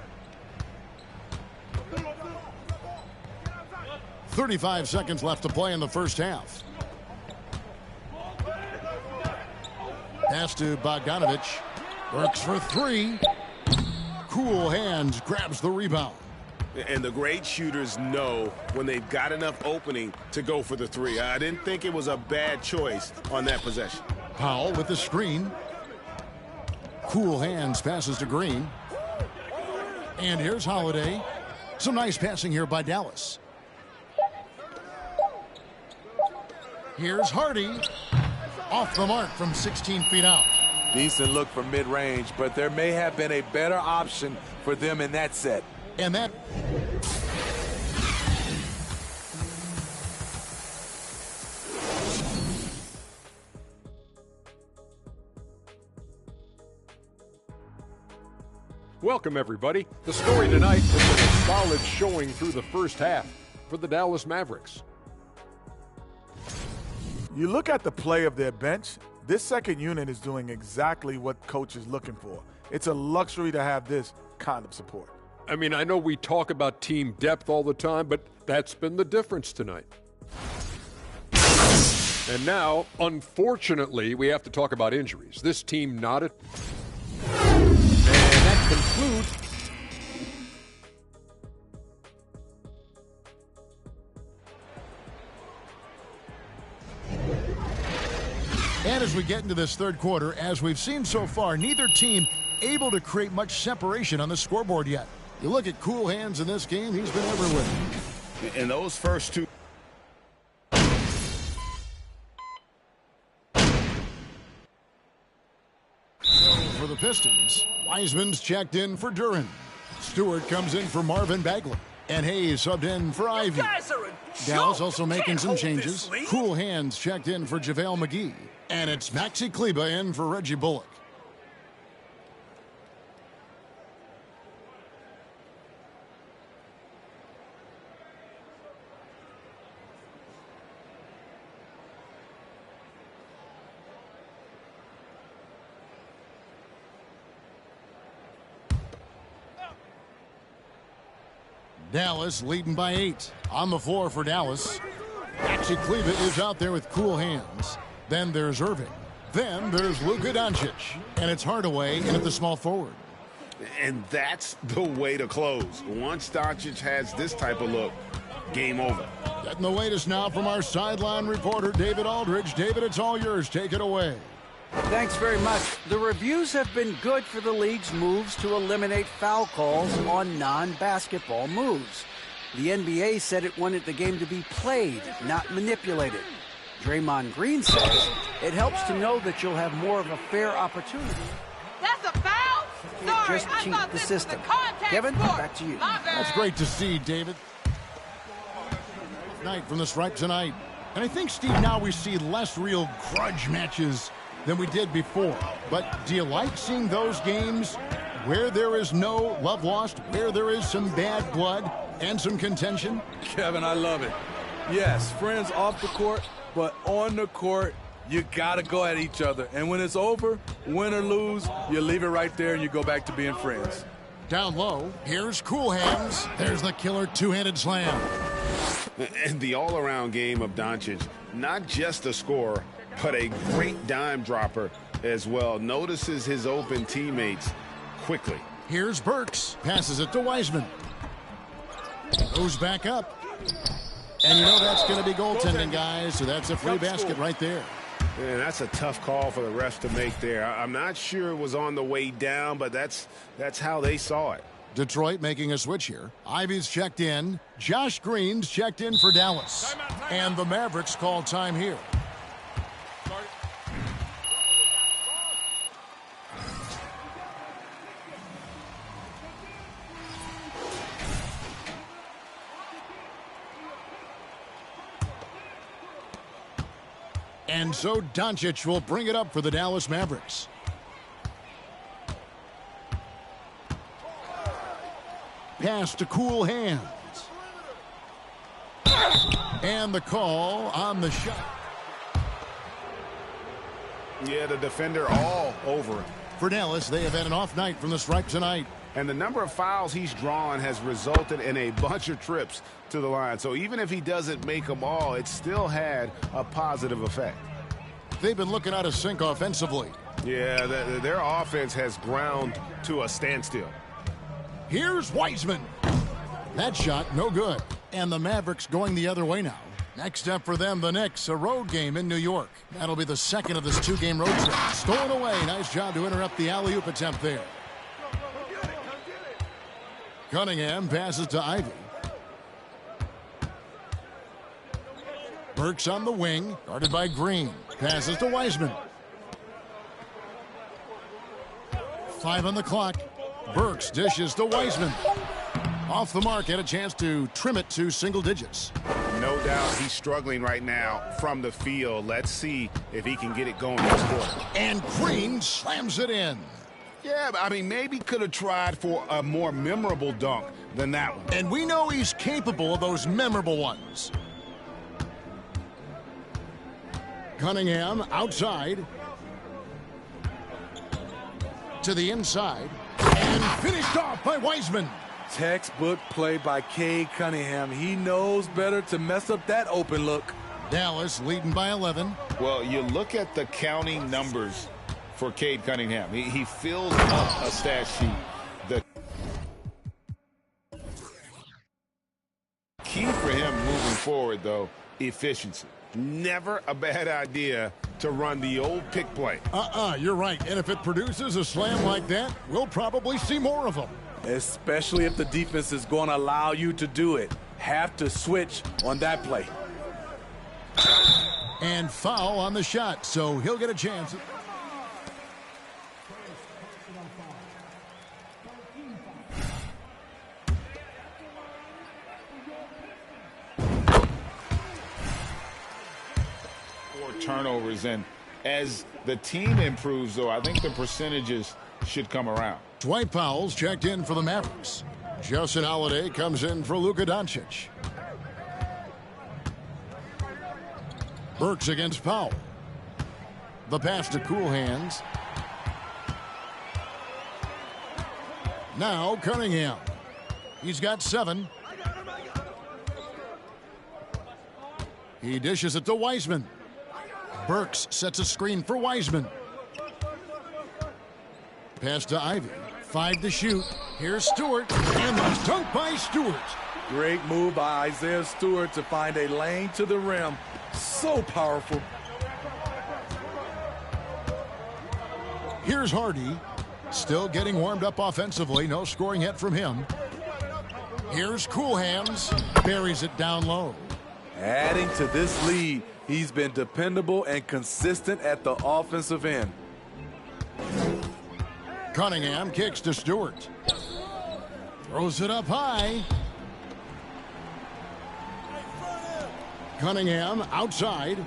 35 seconds left to play in the first half. Pass to Bogdanovich. Works for 3. Cool Hands grabs the rebound. And the great shooters know when they've got enough opening to go for the 3. I didn't think it was a bad choice on that possession. Powell with the screen. Cool Hands passes to Green. And here's Holiday. Some nice passing here by Dallas. Here's Hardy. Off the mark from 16 feet out. Decent look from mid-range, but there may have been a better option for them in that set. And that... Welcome, everybody. The story tonight has been a solid showing through the first half for the Dallas Mavericks. You look at the play of their bench, this second unit is doing exactly what coach is looking for. It's a luxury to have this kind of support. I mean, I know we talk about team depth all the time, but that's been the difference tonight. And now, unfortunately, we have to talk about injuries. This team not at... And that concludes... And as we get into this third quarter, as we've seen so far, neither team able to create much separation on the scoreboard yet. You look at Cool Hands in this game, he's been everywhere. In those first 2. For the Pistons, Wiseman's checked in for Duren. Stewart comes in for Marvin Bagley. And Hayes subbed in for Ivy. Dallas also making some changes. Cool Hands checked in for JaVale McGee. And it's Maxi Kleba in for Reggie Bullock. Dallas leading by 8. On the floor for Dallas. Maxi Kleba is out there with Cool Hands. Then there's Irving. Then there's Luka Doncic. And it's Hardaway in at the small forward. And that's the way to close. Once Doncic has this type of look, game over. Getting the latest now from our sideline reporter, David Aldridge. David, it's all yours. Take it away. Thanks very much. The reviews have been good for the league's moves to eliminate foul calls on non-basketball moves. The NBA said it wanted the game to be played, not manipulated. Draymond Green says it helps to know that you'll have more of a fair opportunity. That's a foul? Sorry, Just I cheat thought the this system. was a contact Kevin, sport. back to you. That's great to see, David. Night from the stripe tonight. And I think, Steve, now we see less real grudge matches than we did before. But do you like seeing those games where there is no love lost, where there is some bad blood and some contention? Kevin, I love it. Yes, friends off the court, but on the court, you got to go at each other. And when it's over, win or lose, you leave it right there and you go back to being friends. Down low, here's Cool Hands. There's the killer two-handed slam. And the all-around game of Doncic, not just a scorer, but a great dime dropper as well. Notices his open teammates quickly. Here's Burks. Passes it to Wiseman. Goes back up. And you know that's going to be goaltending, guys, so that's a free basket right there. And that's a tough call for the refs to make there. I'm not sure it was on the way down, but that's how they saw it. Detroit making a switch here. Ivy's checked in. Josh Green's checked in for Dallas. And the Mavericks call time here. And so Doncic will bring it up for the Dallas Mavericks. Pass to Cool Hands. And the call on the shot. Yeah, the defender all over it. For Dallas, they have had an off night from the stripe tonight. And the number of fouls he's drawn has resulted in a bunch of trips to the line. So even if he doesn't make them all, it still had a positive effect. They've been looking out of sync offensively. Yeah, their offense has ground to a standstill. Here's Wiseman. That shot, no good. And the Mavericks going the other way now. Next up for them, the Knicks, a road game in New York. That'll be the second of this two-game road trip. Stolen away. Nice job to interrupt the alley-oop attempt there. Cunningham passes to Ivy. Burks on the wing, guarded by Green. Passes to Wiseman. 5 on the clock. Burks dishes to Wiseman. Off the mark, had a chance to trim it to single digits. No doubt he's struggling right now from the field. Let's see if he can get it going this quarter. And Green slams it in. Yeah, I mean, maybe could have tried for a more memorable dunk than that one. And we know he's capable of those memorable ones. Cunningham outside. To the inside. And finished off by Wiseman. Textbook play by Cade Cunningham. He knows better to mess up that open look. Dallas leading by 11. Well, you look at the counting numbers for Cade Cunningham. He fills up a stat sheet. The key for him moving forward, though, efficiency. Never a bad idea to run the old pick play. You're right. And if it produces a slam like that, we'll probably see more of them. Especially if the defense is going to allow you to do it. Have to switch on that play. And foul on the shot, so he'll get a chance. Turnovers, and as the team improves, though, I think the percentages should come around. Dwight Powell's checked in for the Mavericks. Justin Holiday comes in for Luka Doncic. Burks against Powell. The pass to Cool Hands. Now Cunningham. He's got 7. He dishes it to Wiseman. Burks sets a screen for Wiseman. Pass to Ivy. 5 to shoot. Here's Stewart. And the dunk by Stewart. Great move by Isaiah Stewart to find a lane to the rim. So powerful. Here's Hardy. Still getting warmed up offensively. No scoring yet from him. Here's Cool Hands. Buries it down low. Adding to this lead, he's been dependable and consistent at the offensive end. Cunningham kicks to Stewart. Throws it up high. Cunningham outside.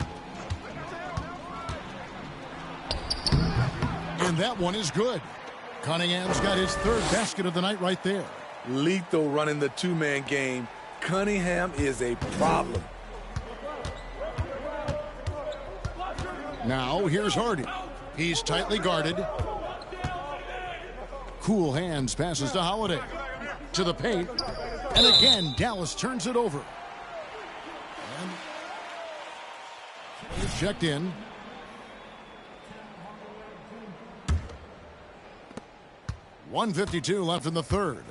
And that one is good. Cunningham's got his third basket of the night right there. Lethal running the two-man game. Cunningham is a problem. Now here's Hardy. He's tightly guarded. Cool Hands passes to Holiday. To the paint. And again, Dallas turns it over. And he's checked in. .152 left in the third.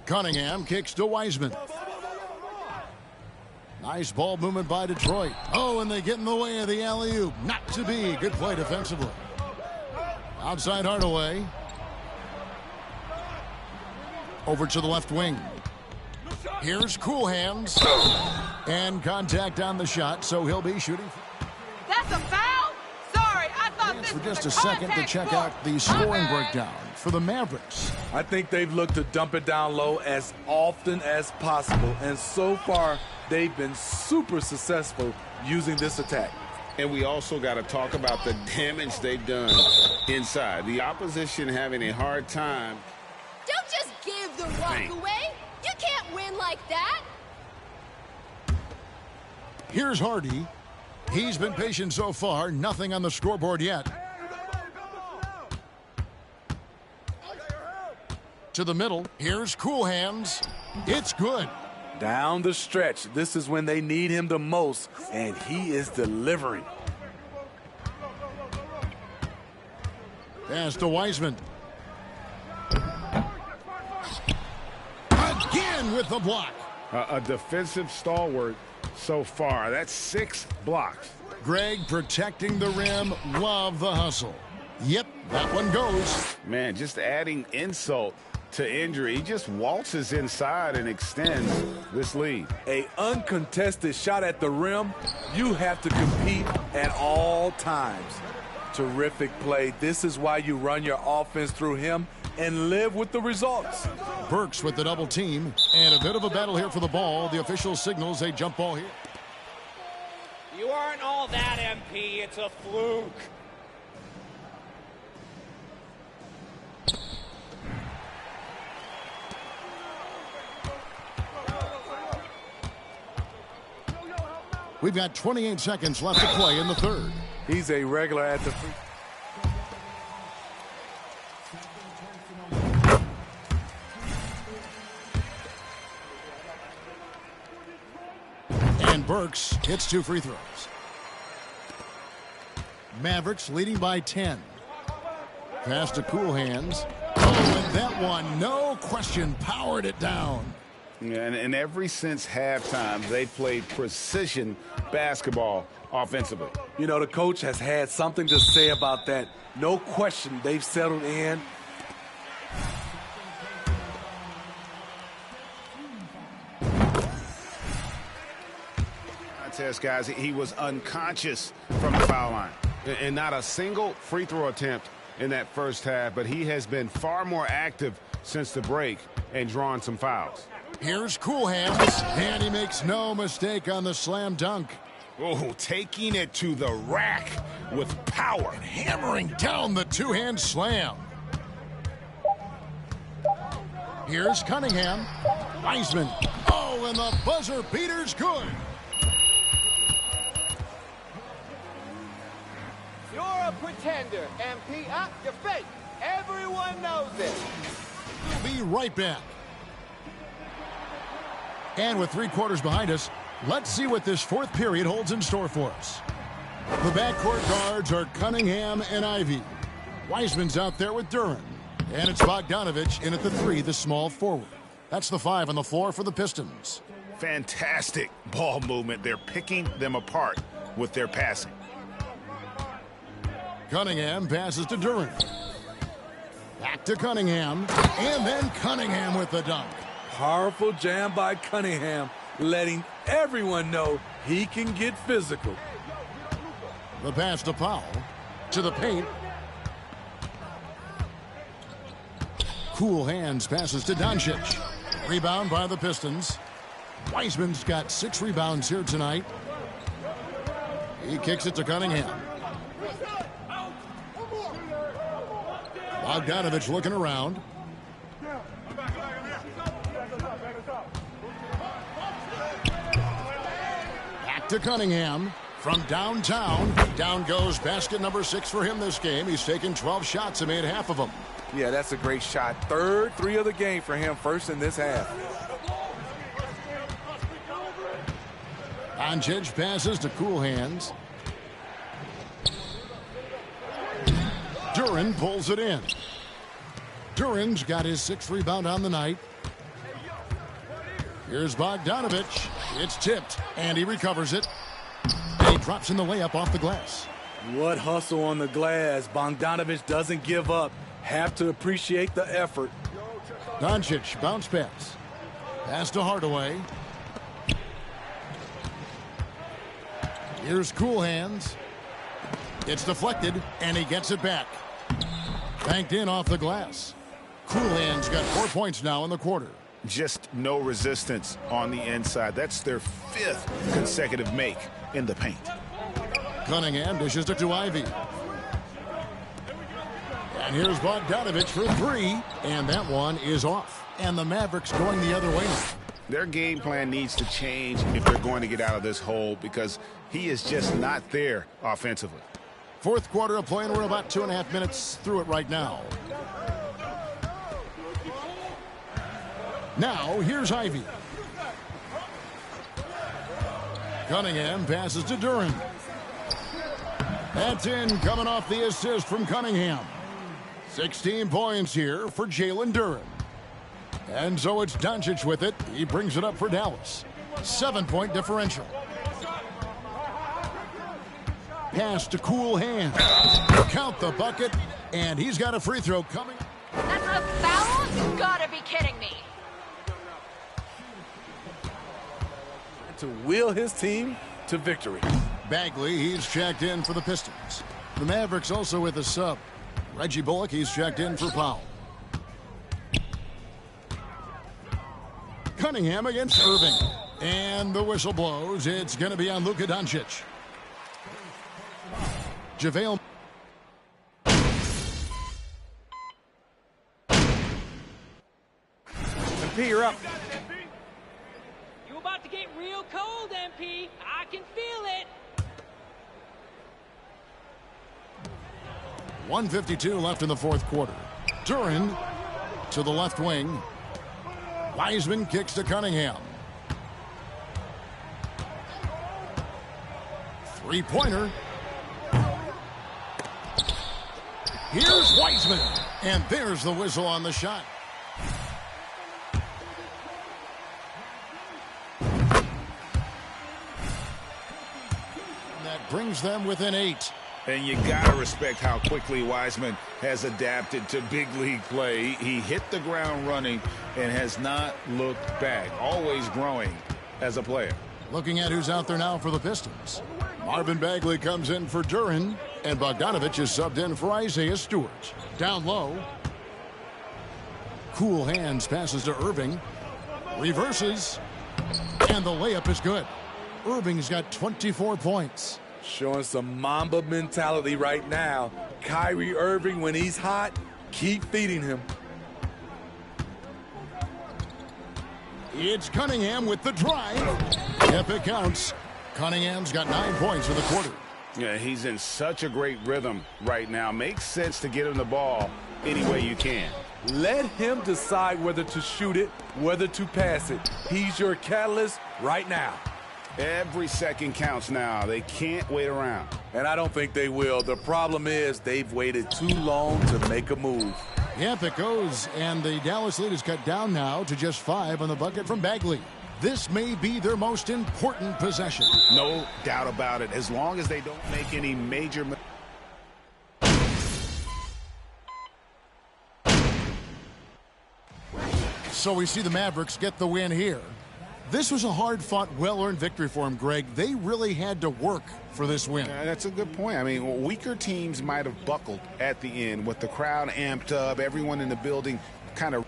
Cunningham kicks to Wiseman. Nice ball movement by Detroit. Oh, and they get in the way of the alley-oop. Not to be. Good play defensively. Outside Hardaway. Over to the left wing. Here's Cool Hands. And contact on the shot, so he'll be shooting. That's a foul? Sorry, I thought this For was just a a second to contact check sport. out the scoring breakdown for the Mavericks. I think they've looked to dump it down low as often as possible, and so far they've been super successful using this attack. And we also got to talk about the damage they've done inside. The opposition having a hard time. Don't just give the walk away. You can't win like that. Here's Hardy. He's been patient so far. Nothing on the scoreboard yet. To the middle. Here's Cool Hands. It's good. Down the stretch, this is when they need him the most, and he is delivering. Pass to Wiseman. Again with the block. A defensive stalwart so far. That's 6 blocks. Greg protecting the rim. Love the hustle. Yep, that one goes. Man, just adding insult to injury. He just waltzes inside and extends this lead. A uncontested shot at the rim, you have to compete at all times. Terrific play. This is why you run your offense through him and live with the results. Burks with the double team, and a bit of a battle here for the ball. The official signals a jump ball here. You aren't all that, MP. It's a fluke. We've got 28 seconds left to play in the third. He's a regular at the free. And Burks hits 2 free throws. Mavericks leading by 10. Pass to Cool Hands. Oh, and that one, no question, powered it down. Yeah, and ever since halftime, they played precision basketball offensively. You know, the coach has had something to say about that. No question, they've settled in. Contest, guys, he was unconscious from the foul line. And not a single free throw attempt in that first half, but he has been far more active since the break and drawn some fouls. Here's Cool Hands, and he makes no mistake on the slam dunk. Oh, taking it to the rack with power. And hammering down the two-hand slam. Here's Cunningham. Wiseman. Oh, and the buzzer beater's good. You're a pretender, MP. You're fake. Everyone knows it. We'll be right back. And with 3 quarters behind us, let's see what this fourth period holds in store for us. The backcourt guards are Cunningham and Ivy. Wiseman's out there with Duran. And it's Bogdanovich in at the 3, the small forward. That's the 5 on the floor for the Pistons. Fantastic ball movement. They're picking them apart with their passing. Cunningham passes to Durant. Back to Cunningham. And then Cunningham with the dunk. Powerful jam by Cunningham, letting everyone know he can get physical. The pass to Powell. To the paint. Cool hands passes to Doncic. Rebound by the Pistons. Wiseman's got 6 rebounds here tonight. He kicks it to Cunningham. Bogdanovich looking around. Back to Cunningham. From downtown, down goes basket number 6 for him this game. He's taken 12 shots and made half of them. Yeah, that's a great shot. Third 3 of the game for him, first in this half. Doncic passes to Cool Hands. Duran pulls it in. Duran's got his 6th rebound on the night. Here's Bogdanovich. It's tipped, and he recovers it. And he drops in the layup off the glass. What hustle on the glass. Bogdanovich doesn't give up. Have to appreciate the effort. Doncic, bounce pass. Pass to Hardaway. Here's Cool Hands. It's deflected, and he gets it back. Banked in off the glass. Cool Hands got 4 points now in the quarter. Just no resistance on the inside. That's their 5th consecutive make in the paint. Cunningham dishes it to Ivy. And here's Bogdanovich for 3, and that one is off. And the Mavericks going the other way now. Their game plan needs to change if they're going to get out of this hole because he is just not there offensively. 4th quarter of play, and we're about 2.5 minutes through it right now. Now, here's Ivy. Cunningham passes to Duran. That's in, coming off the assist from Cunningham. 16 points here for Jalen Duran. And so it's Doncic with it. He brings it up for Dallas. 7-point differential. Pass to Cool Hands. Count the bucket, and he's got a free throw coming. That's a foul? You gotta be kidding me. To will his team to victory. Bagley, he's checked in for the Pistons. The Mavericks also with a sub. Reggie Bullock, he's checked in for Powell. Cunningham against Irving. And the whistle blows. It's going to be on Luka Doncic. JaVale. MP, you're up. You about to get real cold, MP. I can feel it. 1:52 left in the 4th quarter. Duran to the left wing. Wiseman kicks to Cunningham. 3-pointer. Here's Wiseman. And there's the whistle on the shot. And that brings them within 8. And you got to respect how quickly Wiseman has adapted to big league play. He hit the ground running and has not looked back. Always growing as a player. Looking at who's out there now for the Pistons. Marvin Bagley comes in for Duran, and Bogdanovich is subbed in for Isaiah Stewart. Down low. Cool Hands passes to Irving. Reverses. And the layup is good. Irving's got 24 points. Showing some Mamba mentality right now. Kyrie Irving, when he's hot, keep feeding him. It's Cunningham with the drive. If it counts. Cunningham's got 9 points in the quarter. Yeah, he's in such a great rhythm right now. Makes sense to get him the ball any way you can. Let him decide whether to shoot it, whether to pass it. He's your catalyst right now. Every second counts now. They can't wait around. And I don't think they will. The problem is they've waited too long to make a move. Yep, it goes. And the Dallas lead is cut down now to just 5 on the bucket from Bagley. This may be their most important possession. No doubt about it. As long as they don't make any major... So we see the Mavericks get the win here. This was a hard-fought, well-earned victory for them, Greg. They really had to work for this win. That's a good point. I mean, weaker teams might have buckled at the end with the crowd amped up, everyone in the building kind of...